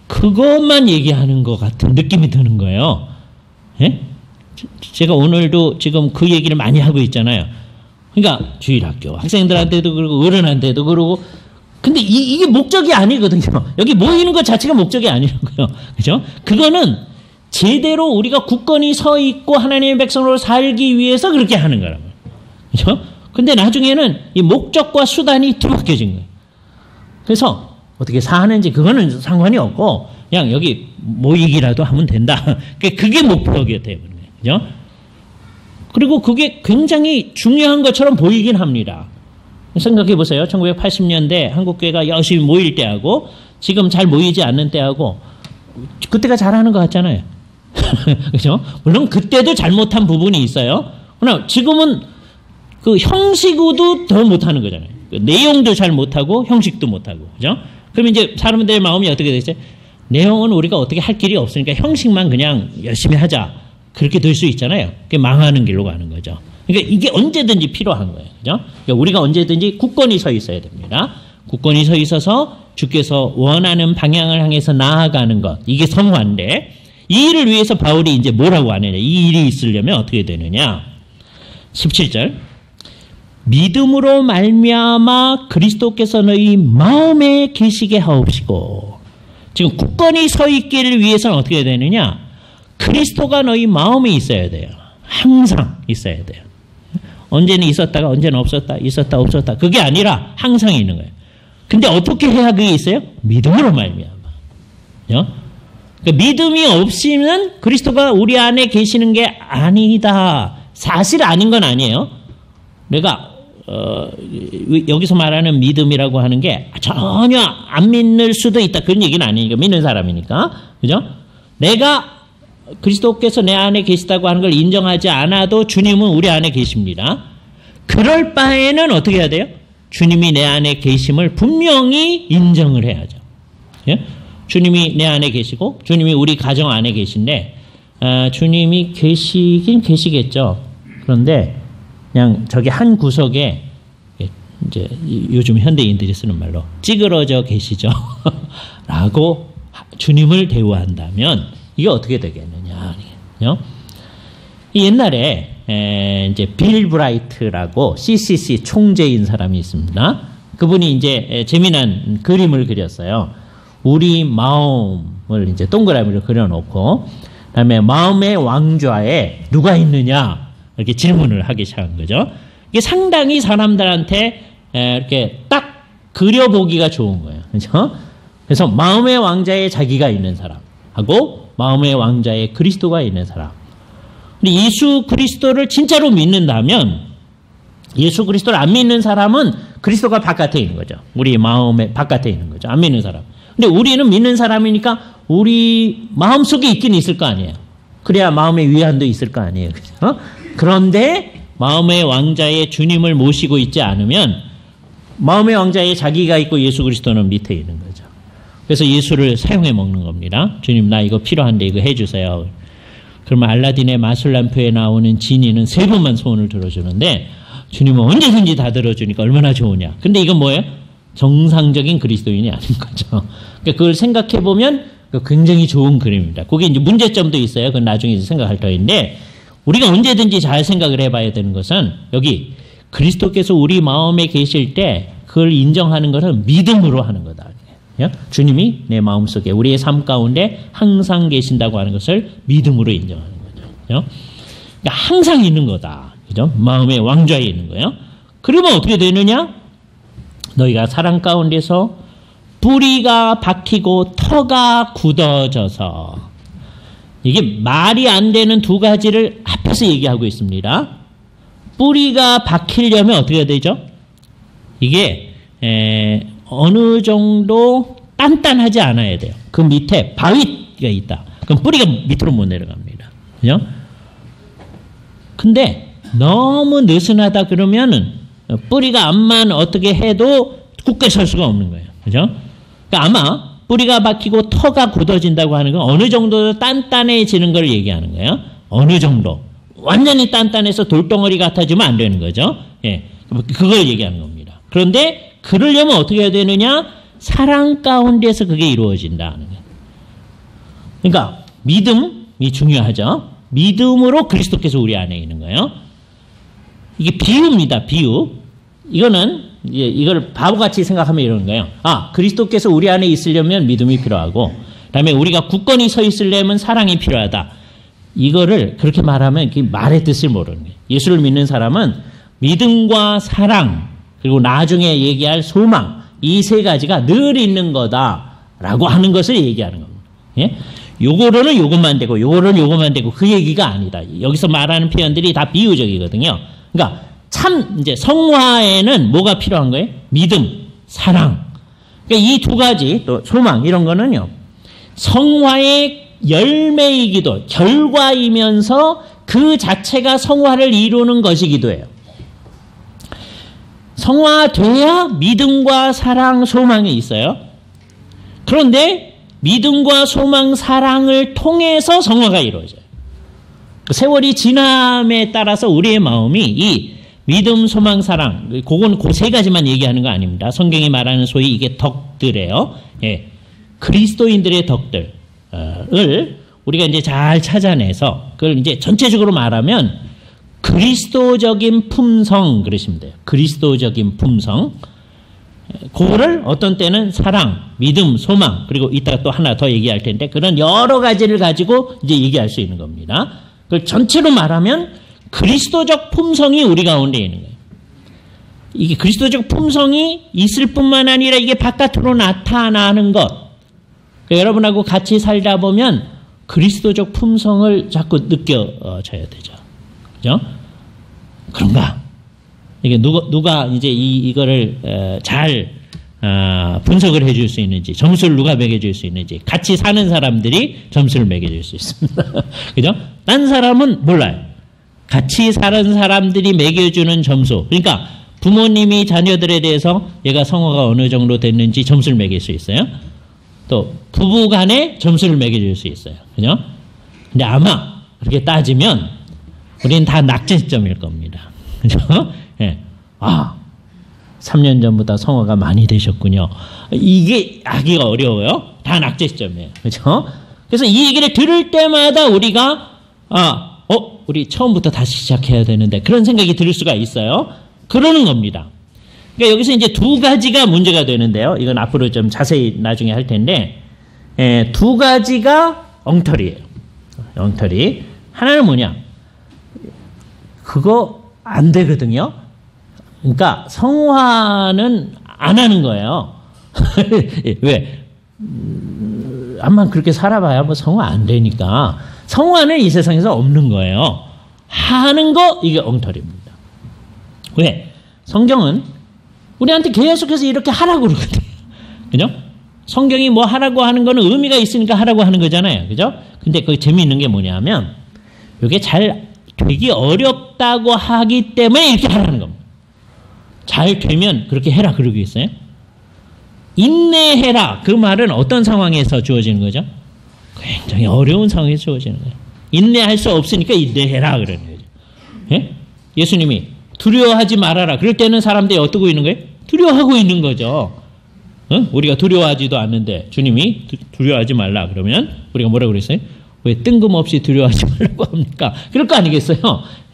그것만 얘기하는 것 같은 느낌이 드는 거예요. 예? 제가 오늘도 지금 그 얘기를 많이 하고 있잖아요. 그러니까 주일학교 학생들한테도 그러고 어른한테도 그러고 근데 이게 목적이 아니거든요. 여기 모이는 것 자체가 목적이 아니라고요. 그죠? 그거는 제대로 우리가 굳건히 서 있고 하나님의 백성으로 살기 위해서 그렇게 하는 거라고요. 그죠? 근데 나중에는 이 목적과 수단이 뒤바뀌어진 거예요. 그래서 어떻게 사는지 그거는 상관이 없고 그냥 여기 모이기라도 하면 된다. 그게 목표가 되는 거예요. 그죠? 그리고 그게 굉장히 중요한 것처럼 보이긴 합니다. 생각해 보세요. 1980년대 한국교회가 열심히 모일 때하고 지금 잘 모이지 않는 때하고 그때가 잘하는 것 같잖아요. 그죠? 물론 그때도 잘못한 부분이 있어요. 그러나 지금은 그 형식으로도 더 못하는 거잖아요. 그 내용도 잘 못하고 형식도 못하고. 그죠? 그럼 이제 사람들의 마음이 어떻게 되겠어요? 내용은 우리가 어떻게 할 길이 없으니까 형식만 그냥 열심히 하자. 그렇게 될 수 있잖아요. 그게 망하는 길로 가는 거죠. 그러니까 이게 언제든지 필요한 거예요. 그죠? 그러니까 우리가 언제든지 굳건히 서 있어야 됩니다. 굳건히 서 있어서 주께서 원하는 방향을 향해서 나아가는 것. 이게 성화인데 이 일을 위해서 바울이 이제 뭐라고 하느냐. 이 일이 있으려면 어떻게 되느냐. 17절. 믿음으로 말미암아 그리스도께서 너희 마음에 계시게 하옵시고. 지금 굳건히 서 있기를 위해서는 어떻게 되느냐. 그리스도가 너희 마음에 있어야 돼요. 항상 있어야 돼요. 언제는 있었다가 언제는 없었다. 있었다 없었다. 그게 아니라 항상 있는 거예요. 근데 어떻게 해야 그게 있어요? 믿음으로 말미암아. 그러니까 믿음이 없으면 그리스도가 우리 안에 계시는 게 아니다. 사실 아닌 건 아니에요. 내가 여기서 말하는 믿음이라고 하는 게 전혀 안 믿을 수도 있다. 그런 얘기는 아니니까 믿는 사람이니까. 그죠? 내가 그리스도께서 내 안에 계시다고 하는 걸 인정하지 않아도 주님은 우리 안에 계십니다. 그럴 바에는 어떻게 해야 돼요? 주님이 내 안에 계심을 분명히 인정을 해야죠. 예? 주님이 내 안에 계시고 주님이 우리 가정 안에 계신데 주님이 계시긴 계시겠죠. 그런데 그냥 저기 한 구석에 이제 요즘 현대인들이 쓰는 말로 찌그러져 계시죠. 라고 주님을 대우한다면 이게 어떻게 되겠느냐. 옛날에 이제 빌 브라이트라고 CCC 총재인 사람이 있습니다. 그분이 이제 재미난 그림을 그렸어요. 우리 마음을 이제 동그라미로 그려놓고 그다음에 마음의 왕좌에 누가 있느냐 이렇게 질문을 하기 시작한 거죠. 이게 상당히 사람들한테 이렇게 딱 그려보기가 좋은 거예요. 그렇죠? 그래서 마음의 왕좌에 자기가 있는 사람하고 마음의 왕좌에 그리스도가 있는 사람. 근데 예수 그리스도를 진짜로 믿는다면 예수 그리스도를 안 믿는 사람은 그리스도가 바깥에 있는 거죠. 우리 마음의 바깥에 있는 거죠. 안 믿는 사람. 근데 우리는 믿는 사람이니까 우리 마음속에 있긴 있을 거 아니에요. 그래야 마음의 위안도 있을 거 아니에요. 그렇죠? 그런데 마음의 왕좌에 주님을 모시고 있지 않으면 마음의 왕좌에 자기가 있고 예수 그리스도는 밑에 있는 거죠. 그래서 예수를 사용해 먹는 겁니다. 주님 나 이거 필요한데 이거 해주세요. 그러면 알라딘의 마술람표에 나오는 지니는 3번만 소원을 들어주는데 주님은 언제든지 다 들어주니까 얼마나 좋으냐. 근데 이건 뭐예요? 정상적인 그리스도인이 아닌 거죠. 그러니까 그걸 생각해 보면 굉장히 좋은 그림입니다. 그게 이제 문제점도 있어요. 그건 나중에 생각할 터인데 우리가 언제든지 잘 생각을 해봐야 되는 것은 여기 그리스도께서 우리 마음에 계실 때 그걸 인정하는 것은 믿음으로 하는 거다. 주님이 내 마음속에 우리의 삶 가운데 항상 계신다고 하는 것을 믿음으로 인정하는 거죠. 그러니까 항상 있는 거다. 그죠? 마음의 왕좌에 있는 거예요. 그러면 어떻게 되느냐? 너희가 사랑 가운데서 뿌리가 박히고 터가 굳어져서, 이게 말이 안 되는 두 가지를 앞에서 얘기하고 있습니다. 뿌리가 박히려면 어떻게 해야 되죠? 이게 어느 정도 단단하지 않아야 돼요. 그 밑에 바위가 있다. 그럼 뿌리가 밑으로 못 내려갑니다. 그죠? 근데 너무 느슨하다 그러면은 뿌리가 암만 어떻게 해도 굳게 설 수가 없는 거예요. 그죠? 그러니까 아마 뿌리가 박히고 터가 굳어진다고 하는 건 어느 정도 단단해지는 걸 얘기하는 거예요. 어느 정도. 완전히 단단해서 돌덩어리 같아지면 안 되는 거죠. 예. 그걸 얘기하는 겁니다. 그런데 그러려면 어떻게 해야 되느냐? 사랑 가운데서 그게 이루어진다는 거예요. 그러니까 믿음이 중요하죠. 믿음으로 그리스도께서 우리 안에 있는 거예요. 이게 비유입니다. 비유. 이걸 바보같이 생각하면 이러는 거예요. 그리스도께서 우리 안에 있으려면 믿음이 필요하고, 그다음에 우리가 굳건히 서 있으려면 사랑이 필요하다. 이거를 그렇게 말하면 말의 뜻을 모르는 거예요. 예수를 믿는 사람은 믿음과 사랑, 그리고 나중에 얘기할 소망, 이 세 가지가 늘 있는 거다라고 하는 것을 얘기하는 겁니다. 예? 요거로는 요것만 되고, 요거로는 요것만 되고, 그 얘기가 아니다. 여기서 말하는 표현들이 다 비유적이거든요. 그러니까 참 이제 성화에는 뭐가 필요한 거예요? 믿음, 사랑. 그러니까 이 두 가지, 또 소망 이런 거는요, 성화의 열매이기도, 결과이면서 그 자체가 성화를 이루는 것이기도 해요. 성화돼야 믿음과 사랑, 소망이 있어요. 그런데 믿음과 소망, 사랑을 통해서 성화가 이루어져요. 세월이 지남에 따라서 우리의 마음이 이 믿음, 소망, 사랑, 그건 그 세 가지만 얘기하는 거 아닙니다. 성경이 말하는 소위 이게 덕들이에요. 예. 그리스도인들의 덕들을 우리가 이제 잘 찾아내서 그걸 이제 전체적으로 말하면 그리스도적인 품성 그러시면 돼요. 그리스도적인 품성. 그거를 어떤 때는 사랑, 믿음, 소망, 그리고 이따가 또 하나 더 얘기할 텐데 그런 여러 가지를 가지고 이제 얘기할 수 있는 겁니다. 그걸 전체로 말하면 그리스도적 품성이 우리 가운데 있는 거예요. 이게 그리스도적 품성이 있을 뿐만 아니라 이게 바깥으로 나타나는 것. 그러니까 여러분하고 같이 살다 보면 그리스도적 품성을 자꾸 느껴져야 되죠. 그죠? 그런가? 이게 누가 이제 이거를 잘 분석을 해줄 수 있는지, 점수를 누가 매겨줄 수 있는지, 같이 사는 사람들이 점수를 매겨줄 수 있습니다. 그죠? 딴 사람은 몰라요. 같이 사는 사람들이 매겨주는 점수. 그러니까 부모님이 자녀들에 대해서 얘가 성화가 어느 정도 됐는지 점수를 매길 수 있어요. 또 부부 간에 점수를 매겨줄 수 있어요. 그죠? 근데 아마 그렇게 따지면 우리는 다 낙제점일 겁니다. 그죠? 예. 3년 전보다 성화가 많이 되셨군요. 이게 하기가 어려워요. 다 낙제점이에요. 그죠? 그래서 이 얘기를 들을 때마다 우리가 우리 처음부터 다시 시작해야 되는데 그런 생각이 들 수가 있어요. 그러는 겁니다. 그러니까 여기서 이제 두 가지가 문제가 되는데요. 이건 앞으로 좀 자세히 나중에 할 텐데, 두 가지가 엉터리예요. 엉터리. 하나는 뭐냐? 그거 안 되거든요. 그러니까 성화는 안 하는 거예요. 왜? 암만 그렇게 살아봐야 뭐 성화 안 되니까. 성화는 이 세상에서 없는 거예요. 하는 거 이게 엉터리입니다. 왜? 성경은 우리한테 계속해서 이렇게 하라고 그러거든요. 그죠? 성경이 뭐 하라고 하는 거는 의미가 있으니까 하라고 하는 거잖아요. 그죠? 근데 그 재미있는 게 뭐냐면 이게 잘 되기 어렵다고 하기 때문에 이렇게 하라는 겁니다. 잘 되면 그렇게 해라 그러고 있어요. 인내해라. 그 말은 어떤 상황에서 주어지는 거죠? 굉장히 어려운 상황에서 주어지는 거예요. 인내할 수 없으니까 인내해라 그러는 거죠. 예? 예수님이 두려워하지 말아라. 그럴 때는 사람들이 어떻게 있는 거예요? 두려워하고 있는 거죠. 우리가 두려워하지도 않는데 주님이 두려워하지 말라 그러면 우리가 뭐라고 그랬어요? 왜 뜬금없이 두려워하지 말라고 합니까? 그럴 거 아니겠어요?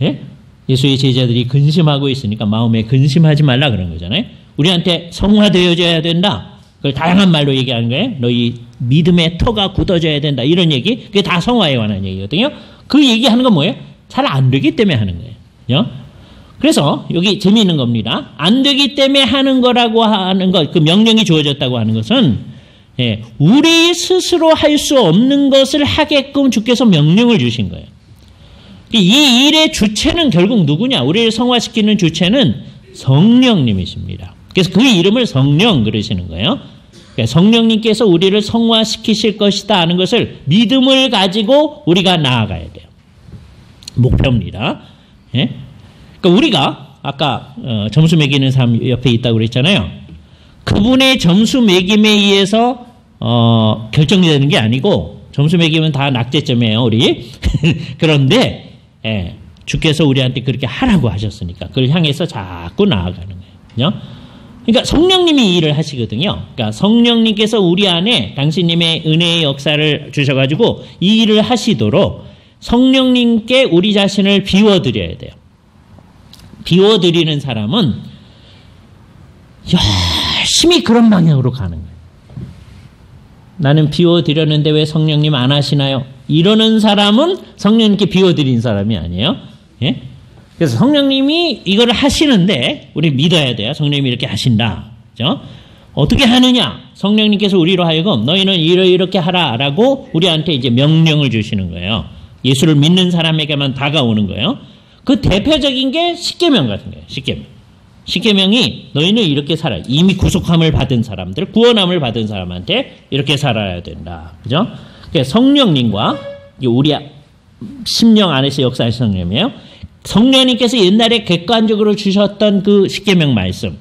예? 예수의 제자들이 근심하고 있으니까 마음에 근심하지 말라 그런 거잖아요. 우리한테 성화되어져야 된다. 그걸 다양한 말로 얘기하는 거예요. 너희 믿음의 터가 굳어져야 된다. 이런 얘기. 그게 다 성화에 관한 얘기거든요. 그 얘기하는 건 뭐예요? 잘 안 되기 때문에 하는 거예요. 그래서 여기 재미있는 겁니다. 안 되기 때문에 하는 거라고 하는 것, 그 명령이 주어졌다고 하는 것은 우리 스스로 할 수 없는 것을 하게끔 주께서 명령을 주신 거예요. 이 일의 주체는 결국 누구냐? 우리를 성화시키는 주체는 성령님이십니다. 그래서 그 이름을 성령 그러시는 거예요. 그러니까 성령님께서 우리를 성화시키실 것이다 하는 것을 믿음을 가지고 우리가 나아가야 돼요. 목표입니다. 그러니까 우리가 아까 점수 매기는 사람 옆에 있다고 그랬잖아요. 그분의 점수 매김에 의해서 결정이 되는 게 아니고 점수 매기면 다 낙제점이에요, 우리. 그런데 주께서 우리한테 그렇게 하라고 하셨으니까 그걸 향해서 자꾸 나아가는 거예요. 그러니까 성령님이 이 일을 하시거든요. 그러니까 성령님께서 우리 안에 당신님의 은혜의 역사를 주셔가지고 이 일을 하시도록 성령님께 우리 자신을 비워드려야 돼요. 비워드리는 사람은 열심히 그런 방향으로 가는 거예요. 나는 비워드렸는데 왜 성령님 안 하시나요? 이러는 사람은 성령님께 비워드린 사람이 아니에요. 그래서 성령님이 이걸 하시는데 우리 믿어야 돼요. 성령님이 이렇게 하신다. 그죠? 어떻게 하느냐? 성령님께서 우리로 하여금 너희는 이렇게 하라라고 우리한테 이제 명령을 주시는 거예요. 예수를 믿는 사람에게만 다가오는 거예요. 그 대표적인 게 십계명 같은 거예요. 십계명. 십계명이 너희는 이렇게 살아. 이미 구속함을 받은 사람들, 구원함을 받은 사람한테 이렇게 살아야 된다. 그죠? 성령님과 우리 심령 안에서 역사하신 성령이에요. 성령님께서 옛날에 객관적으로 주셨던 그 십계명 말씀.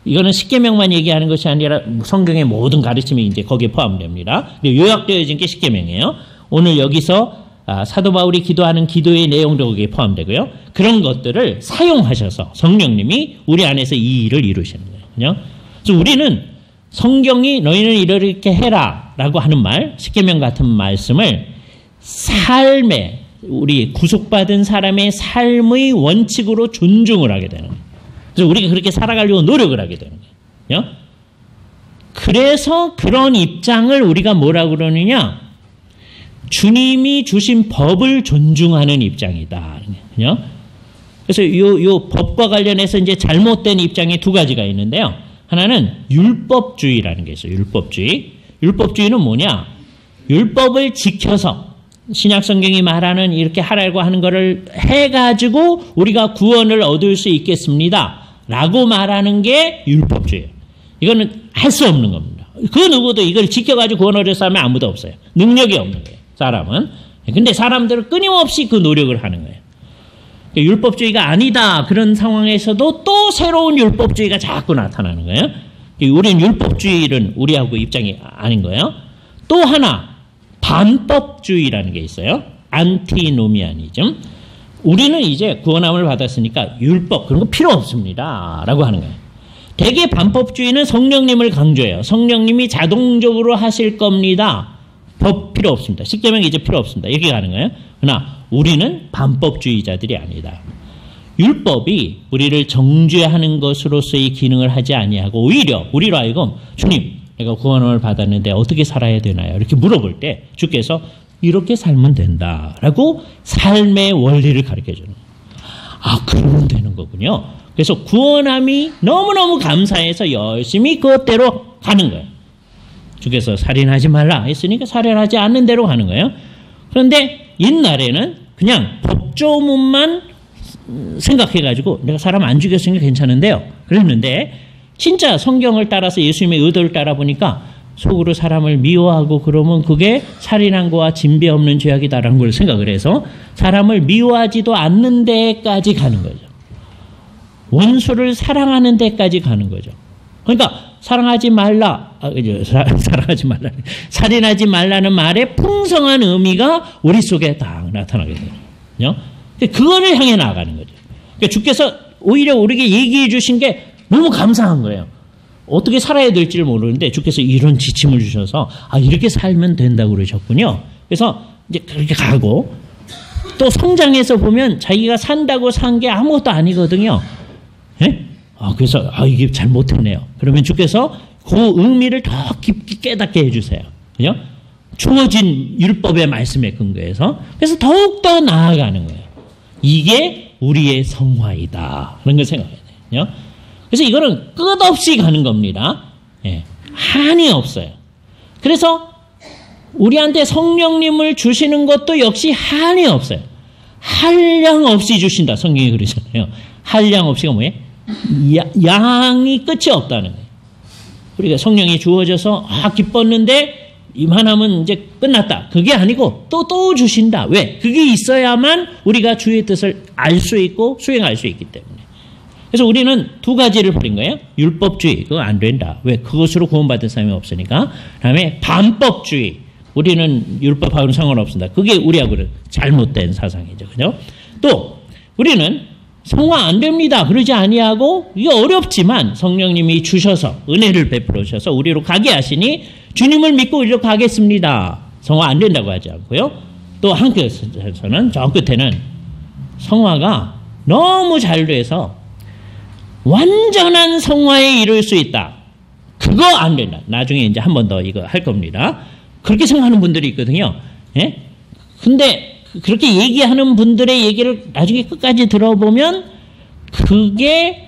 이거는 십계명만 얘기하는 것이 아니라 성경의 모든 가르침이 이제 거기에 포함됩니다. 요약되어진 게 십계명이에요. 오늘 여기서 사도 바울이 기도하는 기도의 내용도 거기에 포함되고요. 그런 것들을 사용하셔서 성령님이 우리 안에서 이 일을 이루시는 거예요. 그래서 우리는 성경이 너희는 이렇게 해라 라고 하는 말, 십계명 같은 말씀을 삶에 우리 구속받은 사람의 삶의 원칙으로 존중을 하게 되는 거예요. 그래서 우리가 그렇게 살아가려고 노력을 하게 되는 거예요. 그래서 그런 입장을 우리가 뭐라고 그러느냐? 주님이 주신 법을 존중하는 입장이다. 그래서 요 법과 관련해서 이제 잘못된 입장이 두 가지가 있는데요. 하나는 율법주의라는 게 있어요. 율법주의. 율법주의는 뭐냐? 율법을 지켜서 신약 성경이 말하는 이렇게 하라고 하는 거를 해가지고 우리가 구원을 얻을 수 있겠습니다. 라고 말하는 게 율법주의예요. 이거는 할 수 없는 겁니다. 그 누구도 이걸 지켜가지고 구원 얻을 사람이 아무도 없어요. 능력이 없는 거예요. 사람은. 근데 사람들은 끊임없이 그 노력을 하는 거예요. 율법주의가 아니다. 그런 상황에서도 또 새로운 율법주의가 자꾸 나타나는 거예요. 우리는 율법주의는 우리하고 입장이 아닌 거예요. 또 하나 반법주의라는 게 있어요. 안티노미아니즘. 우리는 이제 구원함을 받았으니까 율법 그런 거 필요 없습니다. 라고 하는 거예요. 대개 반법주의는 성령님을 강조해요. 성령님이 자동적으로 하실 겁니다. 법 필요 없습니다. 십계명 이제 필요 없습니다. 이렇게 가는 거예요. 그러나 우리는 반법주의자들이 아니다. 율법이 우리를 정죄하는 것으로서의 기능을 하지 아니하고 오히려 우리로 하여금 주님 내가 구원을 받았는데 어떻게 살아야 되나요? 이렇게 물어볼 때 주께서 이렇게 살면 된다라고 삶의 원리를 가르쳐주는 거예요. 아, 그러면 되는 거군요. 그래서 구원함이 너무너무 감사해서 열심히 그것대로 가는 거예요. 주께서 살인하지 말라 했으니까 살인하지 않는 대로 가는 거예요. 그런데 옛날에는 그냥 법조문만 생각해가지고 내가 사람 안 죽였으니까 괜찮은데요. 그랬는데 진짜 성경을 따라서 예수님의 의도를 따라 보니까 속으로 사람을 미워하고 그러면 그게 살인한 거와 진배 없는 죄악이다라는 걸 생각을 해서 사람을 미워하지도 않는 데까지 가는 거죠. 원수를 사랑하는 데까지 가는 거죠. 그러니까 사랑하지 말라, 사랑하지 말라, 살인하지 말라는 말의 풍성한 의미가 우리 속에 딱 나타나게 돼요. 그거를 향해 나아가는 거죠. 그러니까 주께서 오히려 우리에게 얘기해 주신 게 너무 감사한 거예요. 어떻게 살아야 될지를 모르는데 주께서 이런 지침을 주셔서 아, 이렇게 살면 된다고 그러셨군요. 그래서 이제 그렇게 가고 또 성장해서 보면 자기가 산다고 산 게 아무것도 아니거든요. 예? 그래서 이게 잘못했네요. 그러면 주께서 그 의미를 더 깊게 깨닫게 해주세요. 그죠? 주어진 율법의 말씀에 근거해서. 그래서 더욱더 나아가는 거예요. 이게 우리의 성화이다. 그런 걸 생각해야 돼요. 그래서 이거는 끝없이 가는 겁니다. 예. 한이 없어요. 그래서 우리한테 성령님을 주시는 것도 역시 한이 없어요. 한량 없이 주신다. 성경이 그러잖아요. 한량 없이가 뭐예요? 양이 끝이 없다는 거예요. 우리가 성령이 주어져서 기뻤는데 이만하면 이제 끝났다. 그게 아니고 또 주신다. 왜? 그게 있어야만 우리가 주의 뜻을 알 수 있고 수행할 수 있기 때문에. 그래서 우리는 두 가지를 버린 거예요. 율법주의. 그거 안 된다. 왜? 그것으로 구원받은 사람이 없으니까. 그다음에 반법주의. 우리는 율법하고는 상관없습니다. 그게 우리하고 잘못된 사상이죠. 그죠? 또 우리는 성화 안 됩니다. 그러지 아니하고 이게 어렵지만 성령님이 주셔서 은혜를 베풀어 주셔서 우리로 가게 하시니 주님을 믿고 우리로 가겠습니다. 성화 안 된다고 하지 않고요. 또 한국에서는 저 끝에는 성화가 너무 잘 돼서 완전한 성화에 이룰 수 있다. 그거 안 된다. 나중에 이제 한 번 더 이거 할 겁니다. 그렇게 생각하는 분들이 있거든요. 예? 근데 그렇게 얘기하는 분들의 얘기를 나중에 끝까지 들어보면 그게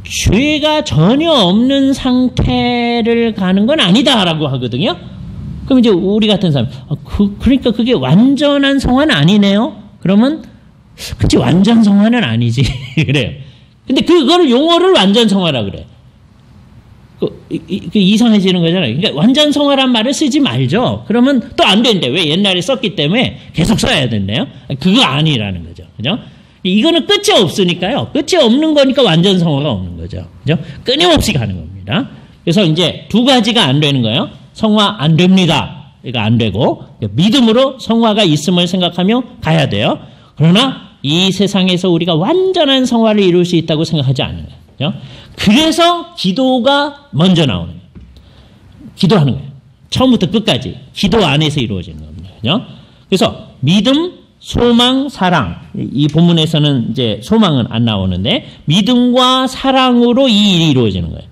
죄가 전혀 없는 상태를 가는 건 아니다라고 하거든요. 그럼 이제 우리 같은 사람, 그러니까 그게 완전한 성화는 아니네요. 그러면 그치 완전 성화는 아니지. 그래요. 근데 그거를 용어를 완전 성화라 그래. 이상해지는 거잖아요. 그러니까 완전 성화란 말을 쓰지 말죠. 그러면 또 안 된대. 왜? 옛날에 썼기 때문에 계속 써야 된대요. 그거 아니라는 거죠. 그죠? 이거는 끝이 없으니까요. 끝이 없는 거니까 완전 성화가 없는 거죠. 그죠? 끊임없이 가는 겁니다. 그래서 이제 두 가지가 안 되는 거예요. 성화 안 됩니다. 이거 안 되고 믿음으로 성화가 있음을 생각하며 가야 돼요. 그러나 이 세상에서 우리가 완전한 성화를 이룰 수 있다고 생각하지 않는 거예요. 그죠? 그래서 기도가 먼저 나오는 거예요. 기도하는 거예요. 처음부터 끝까지 기도 안에서 이루어지는 겁니다. 그죠? 그래서 믿음, 소망, 사랑. 이 본문에서는 이제 소망은 안 나오는데 믿음과 사랑으로 이 일이 이루어지는 거예요.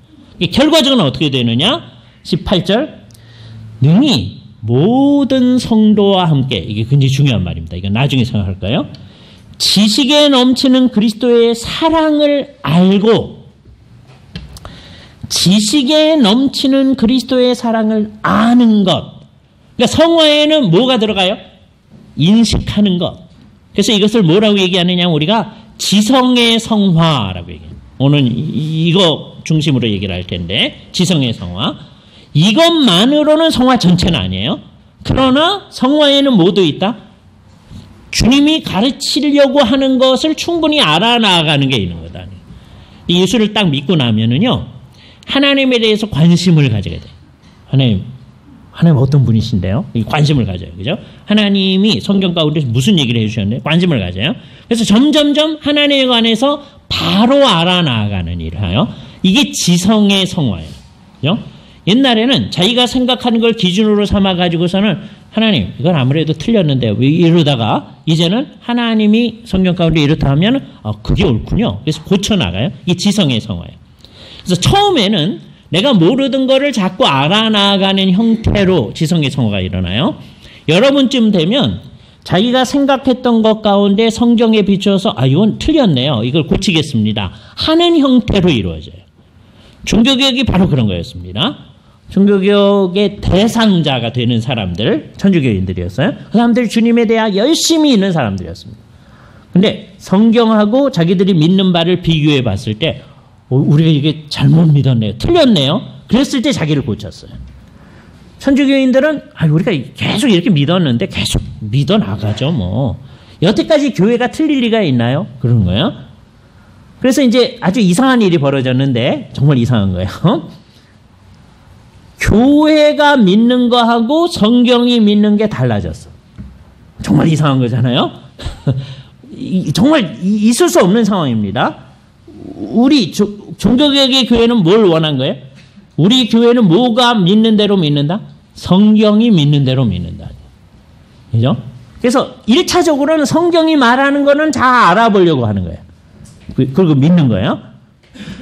결과적으로 어떻게 되느냐? 18절 능히 모든 성도와 함께 이게 굉장히 중요한 말입니다. 이건 나중에 생각할까요? 지식에 넘치는 그리스도의 사랑을 알고 지식에 넘치는 그리스도의 사랑을 아는 것. 그러니까 성화에는 뭐가 들어가요? 인식하는 것. 그래서 이것을 뭐라고 얘기하느냐 우리가 지성의 성화라고 얘기해요. 오늘 이거 중심으로 얘기를 할 텐데 지성의 성화. 이것만으로는 성화 전체는 아니에요. 그러나 성화에는 뭐도 있다? 주님이 가르치려고 하는 것을 충분히 알아나가는 게 있는 거다. 이 예수를 딱 믿고 나면은요. 하나님에 대해서 관심을 가지게 돼요. 하나님 어떤 분이신데요? 관심을 가져요. 그죠? 하나님이 성경 가운데 무슨 얘기를 해주셨는데 관심을 가져요. 그래서 점점점 하나님에 관해서 바로 알아나가는 일을 해요. 이게 지성의 성화예요. 그죠? 옛날에는 자기가 생각하는 걸 기준으로 삼아가지고서는 하나님 이건 아무래도 틀렸는데 왜 이러다가 이제는 하나님이 성경 가운데 이렇다 하면 그게 옳군요. 그래서 고쳐나가요. 이게 지성의 성화예요. 그래서 처음에는 내가 모르던 거를 자꾸 알아나가는 형태로 지성의 성화가 일어나요. 여러분쯤 되면 자기가 생각했던 것 가운데 성경에 비추어서 이건 틀렸네요. 이걸 고치겠습니다. 하는 형태로 이루어져요. 종교개혁이 바로 그런 거였습니다. 종교개혁의 대상자가 되는 사람들, 천주교인들이었어요. 그 사람들이 주님에 대해 열심히 있는 사람들이었습니다. 근데 성경하고 자기들이 믿는 바를 비교해 봤을 때 우리가 이게 잘못 믿었네요. 틀렸네요. 그랬을 때 자기를 고쳤어요. 천주교인들은 우리가 계속 이렇게 믿었는데 계속 믿어나가죠. 뭐 여태까지 교회가 틀릴 리가 있나요? 그런 거예요. 그래서 이제 아주 이상한 일이 벌어졌는데 정말 이상한 거예요. 교회가 믿는 거하고 성경이 믿는 게 달라졌어. 정말 이상한 거잖아요. 정말 있을 수 없는 상황입니다. 우리 종교개혁의 교회는 뭘 원한 거예요? 우리 교회는 뭐가 믿는 대로 믿는다? 성경이 믿는 대로 믿는다. 그죠? 그래서 1차적으로는 성경이 말하는 거는 다 알아보려고 하는 거예요. 그리고 믿는 거예요.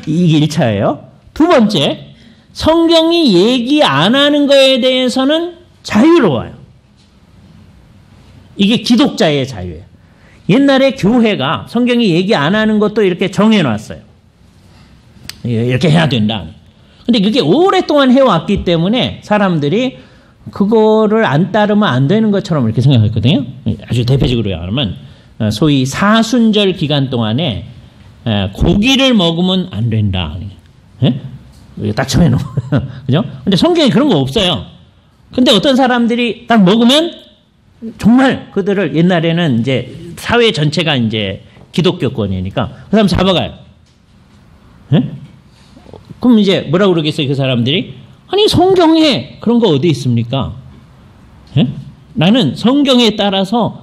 이게 1차예요. 두 번째, 성경이 얘기 안 하는 거에 대해서는 자유로워요. 이게 기독자의 자유예요. 옛날에 교회가 성경이 얘기 안 하는 것도 이렇게 정해놨어요. 이렇게 해야 된다. 근데 그게 오랫동안 해왔기 때문에 사람들이 그거를 안 따르면 안 되는 것처럼 이렇게 생각했거든요. 아주 대표적으로 하면 소위 사순절 기간 동안에 고기를 먹으면 안 된다. 딱 정해놓은 거예요. 그죠? 근데 성경에 그런 거 없어요. 근데 어떤 사람들이 딱 먹으면 정말 그들을 옛날에는 이제 사회 전체가 이제 기독교권이니까 그 사람 잡아가요. 그럼 이제 뭐라고 그러겠어요? 그 사람들이 아니 성경에 그런 거 어디 있습니까? 나는 성경에 따라서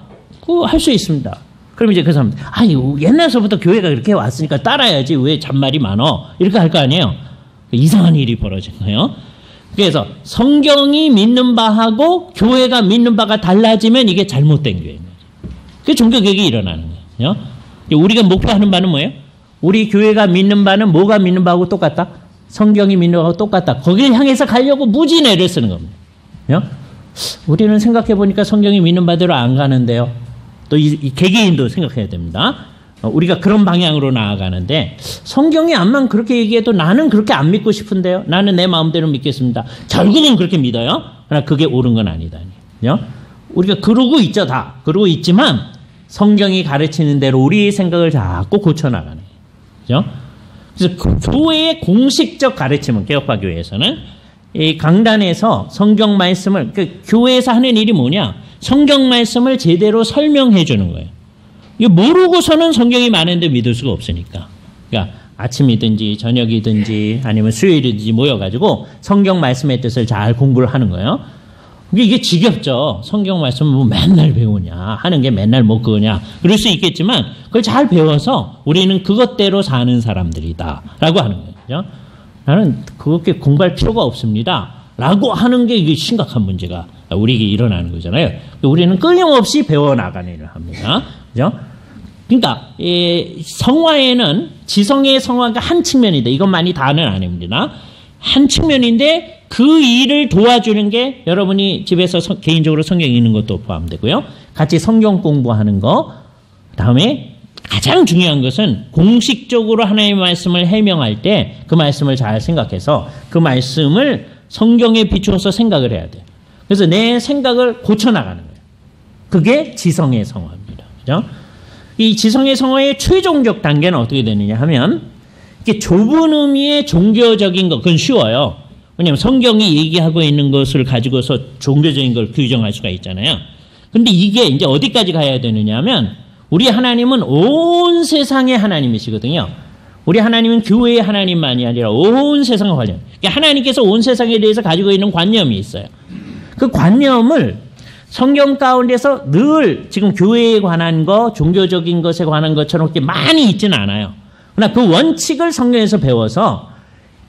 할 수 있습니다. 그럼 이제 그 사람들 아니 옛날서부터 교회가 그렇게 왔으니까 따라야지 왜 잔말이 많어? 이렇게 할 거 아니에요. 이상한 일이 벌어진 거예요. 그래서 성경이 믿는 바하고 교회가 믿는 바가 달라지면 이게 잘못된 교회입니다. 그게 종교개혁이 일어나는 거예요. 우리가 목표하는 바는 뭐예요? 우리 교회가 믿는 바는 뭐가 믿는 바하고 똑같다? 성경이 믿는 바하고 똑같다. 거기를 향해서 가려고 무지 애를 쓰는 겁니다. 우리는 생각해 보니까 성경이 믿는 바대로 안 가는데요. 또 이 개개인도 생각해야 됩니다. 우리가 그런 방향으로 나아가는데 성경이 암만 그렇게 얘기해도 나는 그렇게 안 믿고 싶은데요. 나는 내 마음대로 믿겠습니다. 결국은 그렇게 믿어요. 그러나 그게 옳은 건 아니다. 우리가 그러고 있죠. 다. 그러고 있지만 성경이 가르치는 대로 우리의 생각을 자꾸 고쳐나가는 거예요. 그래서 교회의 공식적 가르침은 개혁파 교회에서는 이 강단에서 성경 말씀을 교회에서 하는 일이 뭐냐? 성경 말씀을 제대로 설명해 주는 거예요. 이거 모르고서는 성경이 많은데 믿을 수가 없으니까. 그러니까 아침이든지 저녁이든지 아니면 수요일이든지 모여가지고 성경 말씀의 뜻을 잘 공부를 하는 거예요. 이게 지겹죠. 성경 말씀을 뭐 맨날 배우냐, 하는 게 맨날 뭐 그거냐. 그럴 수 있겠지만 그걸 잘 배워서 우리는 그것대로 사는 사람들이다라고 하는 거예요. 그죠? 나는 그렇게 공부할 필요가 없습니다. 라고 하는 게 이게 심각한 문제가 우리에게 일어나는 거잖아요. 우리는 끊임없이 배워나가는 일을 합니다. 그죠? 그러니까 성화에는 지성의 성화가 한 측면이다. 이것만이 다는 아닙니다. 한 측면인데 그 일을 도와주는 게 여러분이 집에서 개인적으로 성경 읽는 것도 포함되고요. 같이 성경 공부하는 거. 그다음에 가장 중요한 것은 공식적으로 하나님의 말씀을 해명할 때 그 말씀을 잘 생각해서 그 말씀을 성경에 비추어서 생각을 해야 돼요. 그래서 내 생각을 고쳐나가는 거예요. 그게 지성의 성화입니다. 그죠? 이 지성의 성화의 최종적 단계는 어떻게 되느냐 하면 이게 좁은 의미의 종교적인 것, 그건 쉬워요. 왜냐하면 성경이 얘기하고 있는 것을 가지고서 종교적인 걸 규정할 수가 있잖아요. 근데 이게 이제 어디까지 가야 되느냐 하면 우리 하나님은 온 세상의 하나님이시거든요. 우리 하나님은 교회의 하나님만이 아니라 온 세상과 관련. 그러니까 하나님께서 온 세상에 대해서 가지고 있는 관념이 있어요. 그 관념을 성경 가운데서 늘 지금 교회에 관한 거, 종교적인 것에 관한 것처럼 그렇게 많이 있지는 않아요. 그러나 그 원칙을 성경에서 배워서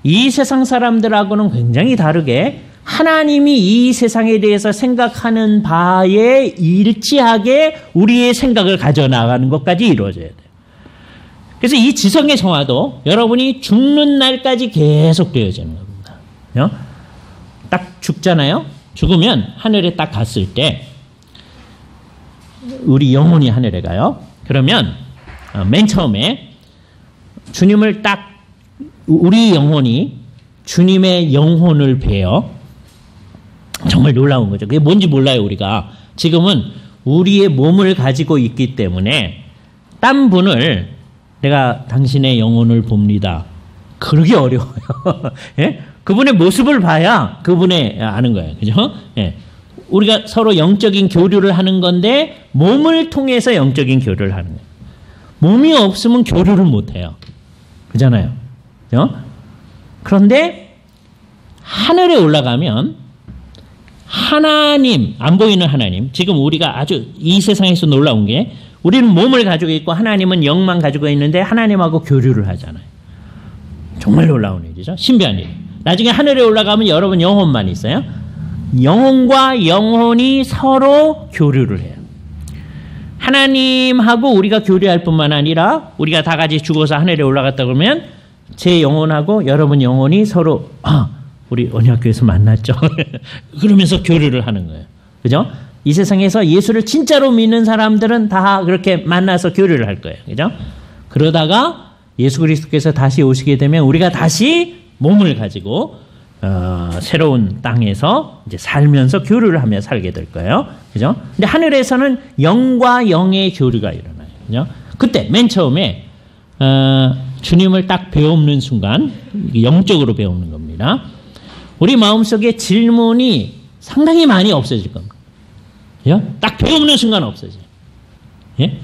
이 세상 사람들하고는 굉장히 다르게 하나님이 이 세상에 대해서 생각하는 바에 일치하게 우리의 생각을 가져나가는 것까지 이루어져야 돼요. 그래서 이 지성의 성화도 여러분이 죽는 날까지 계속 되어지는 겁니다. 딱 죽잖아요. 죽으면 하늘에 딱 갔을 때 우리 영혼이 하늘에 가요. 그러면 맨 처음에 주님을 딱 우리 영혼이 주님의 영혼을 뵈어 정말 놀라운 거죠. 그게 뭔지 몰라요. 우리가 지금은 우리의 몸을 가지고 있기 때문에 딴 분을 내가 당신의 영혼을 봅니다. 그러기 어려워요. 예? 그분의 모습을 봐야 그분의 아는 거예요. 그죠? 예. 우리가 서로 영적인 교류를 하는 건데 몸을 통해서 영적인 교류를 하는 거예요. 몸이 없으면 교류를 못 해요. 그잖아요. 그죠? 그런데 하늘에 올라가면 하나님, 안 보이는 하나님, 지금 우리가 아주 이 세상에서 놀라운 게 우리는 몸을 가지고 있고 하나님은 영만 가지고 있는데 하나님하고 교류를 하잖아요. 정말 놀라운 일이죠. 신비한 일. 나중에 하늘에 올라가면 여러분 영혼만 있어요. 영혼과 영혼이 서로 교류를 해요. 하나님하고 우리가 교류할 뿐만 아니라 우리가 다 같이 죽어서 하늘에 올라갔다 그러면 제 영혼하고 여러분 영혼이 서로 우리 언약교에서 만났죠. 그러면서 교류를 하는 거예요. 그죠? 이 세상에서 예수를 진짜로 믿는 사람들은 다 그렇게 만나서 교류를 할 거예요. 그죠? 그러다가 예수 그리스도께서 다시 오시게 되면 우리가 다시 몸을 가지고 새로운 땅에서 이제 살면서 교류를 하며 살게 될 거예요. 그죠? 근데 하늘에서는 영과 영의 교류가 일어나요. 그죠? 그때 맨 처음에 주님을 딱 배우는 순간 영적으로 배우는 겁니다. 우리 마음속에 질문이 상당히 많이 없어질 겁니다. 그죠? 딱 배우는 순간 없어져요. 예?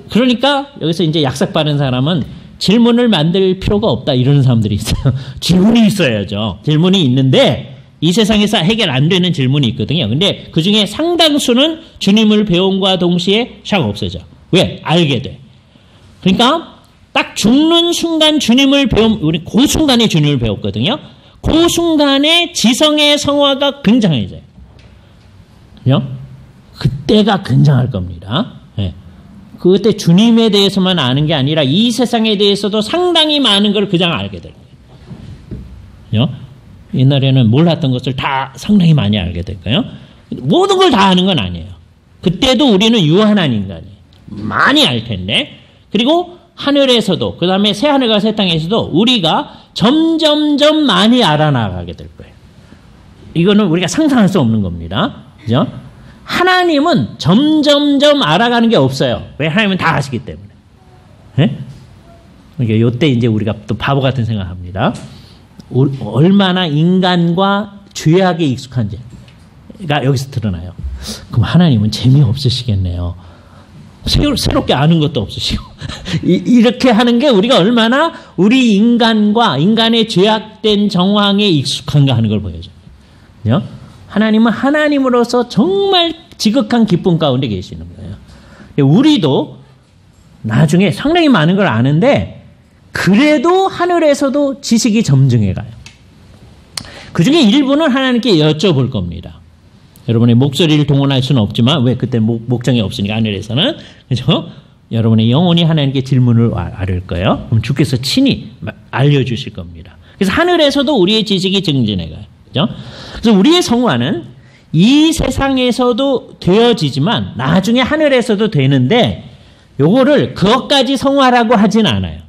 그러니까 여기서 이제 약삭 빠른 사람은 질문을 만들 필요가 없다 이러는 사람들이 있어요. 질문이 있어야죠. 질문이 있는데 이 세상에서 해결 안 되는 질문이 있거든요. 근데 그 중에 상당수는 주님을 배움과 동시에 샥 없어져. 왜? 알게 돼. 그러니까 딱 죽는 순간 주님을 우리 그 순간에 주님을 배웠거든요. 그 순간에 지성의 성화가 굉장해져요. 그죠? 그때가 굉장할 겁니다. 네. 그때 주님에 대해서만 아는 게 아니라 이 세상에 대해서도 상당히 많은 걸 그냥 알게 될 거예요. 그죠? 옛날에는 몰랐던 것을 다 상당히 많이 알게 될 거예요. 모든 걸 다 아는 건 아니에요. 그때도 우리는 유한한 인간이에요. 많이 알 텐데. 그리고 하늘에서도 그 다음에 새하늘과 새 땅에서도 우리가 점점점 많이 알아나가게 될 거예요. 이거는 우리가 상상할 수 없는 겁니다. 그죠? 하나님은 점점점 알아가는 게 없어요. 왜? 하나님은 다 아시기 때문에. 네? 그러니까 요때 이제 우리가 또 바보 같은 생각합니다. 얼마나 인간과 죄악에 익숙한지가 여기서 드러나요. 그럼 하나님은 재미없으시겠네요. 새롭게 아는 것도 없으시고 이렇게 하는 게 우리가 얼마나 우리 인간과 인간의 죄악된 정황에 익숙한가 하는 걸 보여줘요. 그죠? 하나님은 하나님으로서 정말 지극한 기쁨 가운데 계시는 거예요. 우리도 나중에 상당히 많은 걸 아는데 그래도 하늘에서도 지식이 점증해 가요. 그 중에 일부는 하나님께 여쭤볼 겁니다. 여러분의 목소리를 동원할 수는 없지만 왜 그때 목정이 없으니까 하늘에서는 그죠? 여러분의 영혼이 하나님께 질문을 아를 거예요. 그럼 주께서 친히 알려주실 겁니다. 그래서 하늘에서도 우리의 지식이 증진해 가요. 그죠? 그래서 우리의 성화는 이 세상에서도 되어지지만 나중에 하늘에서도 되는데 요거를 그것까지 성화라고 하진 않아요.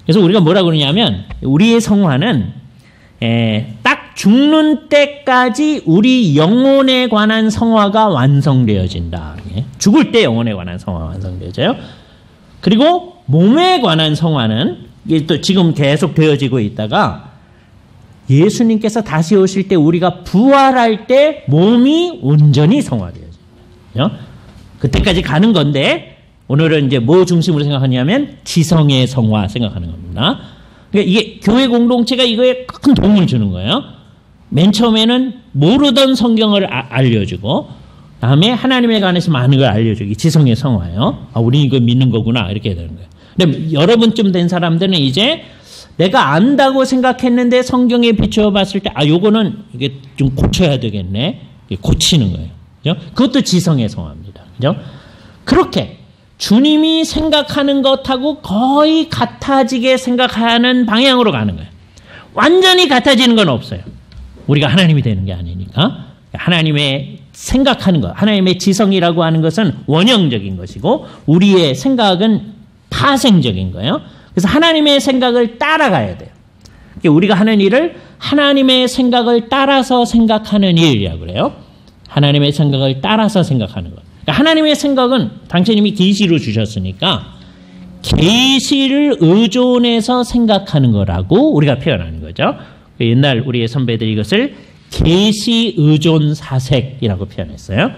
그래서 우리가 뭐라고 그러냐면 우리의 성화는 딱 죽는 때까지 우리 영혼에 관한 성화가 완성되어진다. 죽을 때 영혼에 관한 성화가 완성되어져요. 그리고 몸에 관한 성화는 이게 또 지금 계속 되어지고 있다가 예수님께서 다시 오실 때 우리가 부활할 때 몸이 온전히 성화되어져요. 그때까지 가는 건데 오늘은 이제 뭐 중심으로 생각하냐면 지성의 성화 생각하는 겁니다. 그러니까 이게 교회 공동체가 이거에 큰 도움을 주는 거예요. 맨 처음에는 모르던 성경을 알려주고 다음에 하나님에 관해서 많은 걸 알려주기 지성의 성화예요. 우리 이거 믿는 거구나 이렇게 되는 거예요. 근데 여러분쯤 된 사람들은 이제 내가 안다고 생각했는데 성경에 비추어 봤을 때 요거는 이게 좀 고쳐야 되겠네. 고치는 거예요. 그죠? 그것도 지성의 성화입니다. 그죠? 그렇게 주님이 생각하는 것하고 거의 같아지게 생각하는 방향으로 가는 거예요. 완전히 같아지는 건 없어요. 우리가 하나님이 되는 게 아니니까. 하나님의 생각하는 것, 하나님의 지성이라고 하는 것은 원형적인 것이고 우리의 생각은 파생적인 거예요. 그래서 하나님의 생각을 따라가야 돼요. 우리가 하는 일을 하나님의 생각을 따라서 생각하는 일이라고 그래요. 하나님의 생각을 따라서 생각하는 것. 그러니까 하나님의 생각은 당신님이 계시로 주셨으니까 계시를 의존해서 생각하는 거라고 우리가 표현하는 거죠. 옛날 우리의 선배들이 이것을 계시 의존 사색이라고 표현했어요.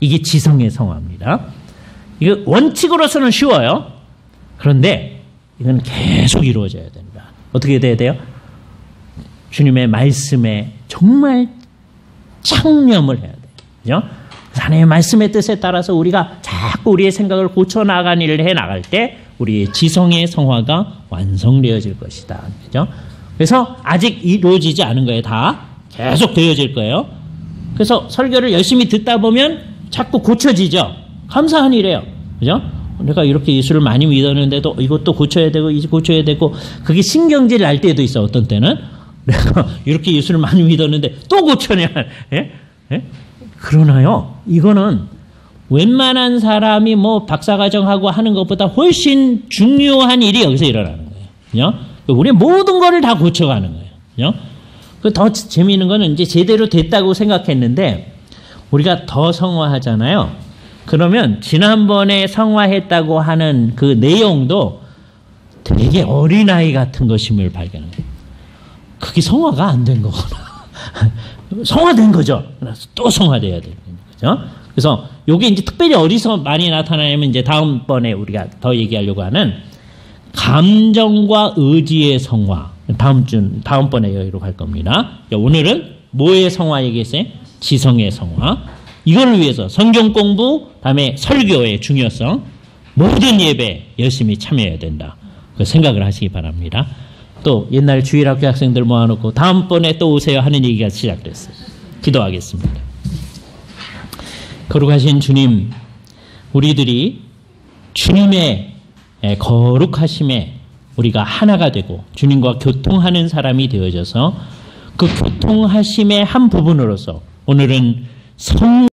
이게 지성의 성화입니다. 이거 원칙으로서는 쉬워요. 그런데 이건 계속 이루어져야 된다. 어떻게 돼야 돼요? 주님의 말씀에 정말 창념을 해야 돼요. 그죠? 하나님의 말씀의 뜻에 따라서 우리가 자꾸 우리의 생각을 고쳐나가는 일을 해나갈 때 우리의 지성의 성화가 완성되어질 것이다. 그죠? 그래서 아직 이루어지지 않은 거예요. 다 계속 되어질 거예요. 그래서 설교를 열심히 듣다 보면 자꾸 고쳐지죠. 감사한 일이에요. 그죠? 내가 이렇게 예수를 많이 믿었는데도 이것도 고쳐야 되고, 이제 고쳐야 되고, 그게 신경질 날 때도 있어, 어떤 때는. 내가 이렇게 예수를 많이 믿었는데 또 고쳐냐. 예? 예? 그러나요, 이거는 웬만한 사람이 뭐 박사과정하고 하는 것보다 훨씬 중요한 일이 여기서 일어나는 거예요. 그죠? 우리 모든 거를 다 고쳐가는 거예요. 그죠? 더 재미있는 거는 이제 제대로 됐다고 생각했는데, 우리가 더 성화하잖아요. 그러면 지난번에 성화했다고 하는 그 내용도 되게 어린아이 같은 것임을 발견해요. 그게 성화가 안 된 거구나. 성화된 거죠. 또 성화돼야 돼요. 그죠? 그래서 요게 이제 특별히 어디서 많이 나타나냐면 이제 다음번에 우리가 더 얘기하려고 하는 감정과 의지의 성화. 다음번에 여기로 갈 겁니다. 오늘은 뭐의 성화 얘기했어요? 지성의 성화. 이걸 위해서 성경 공부, 다음에 설교의 중요성, 모든 예배 열심히 참여해야 된다. 그 생각을 하시기 바랍니다. 또 옛날 주일학교 학생들 모아놓고 다음번에 또 오세요 하는 얘기가 시작됐어요. 기도하겠습니다. 거룩하신 주님, 우리들이 주님의 거룩하심에 우리가 하나가 되고 주님과 교통하는 사람이 되어져서 그 교통하심의 한 부분으로서 오늘은 성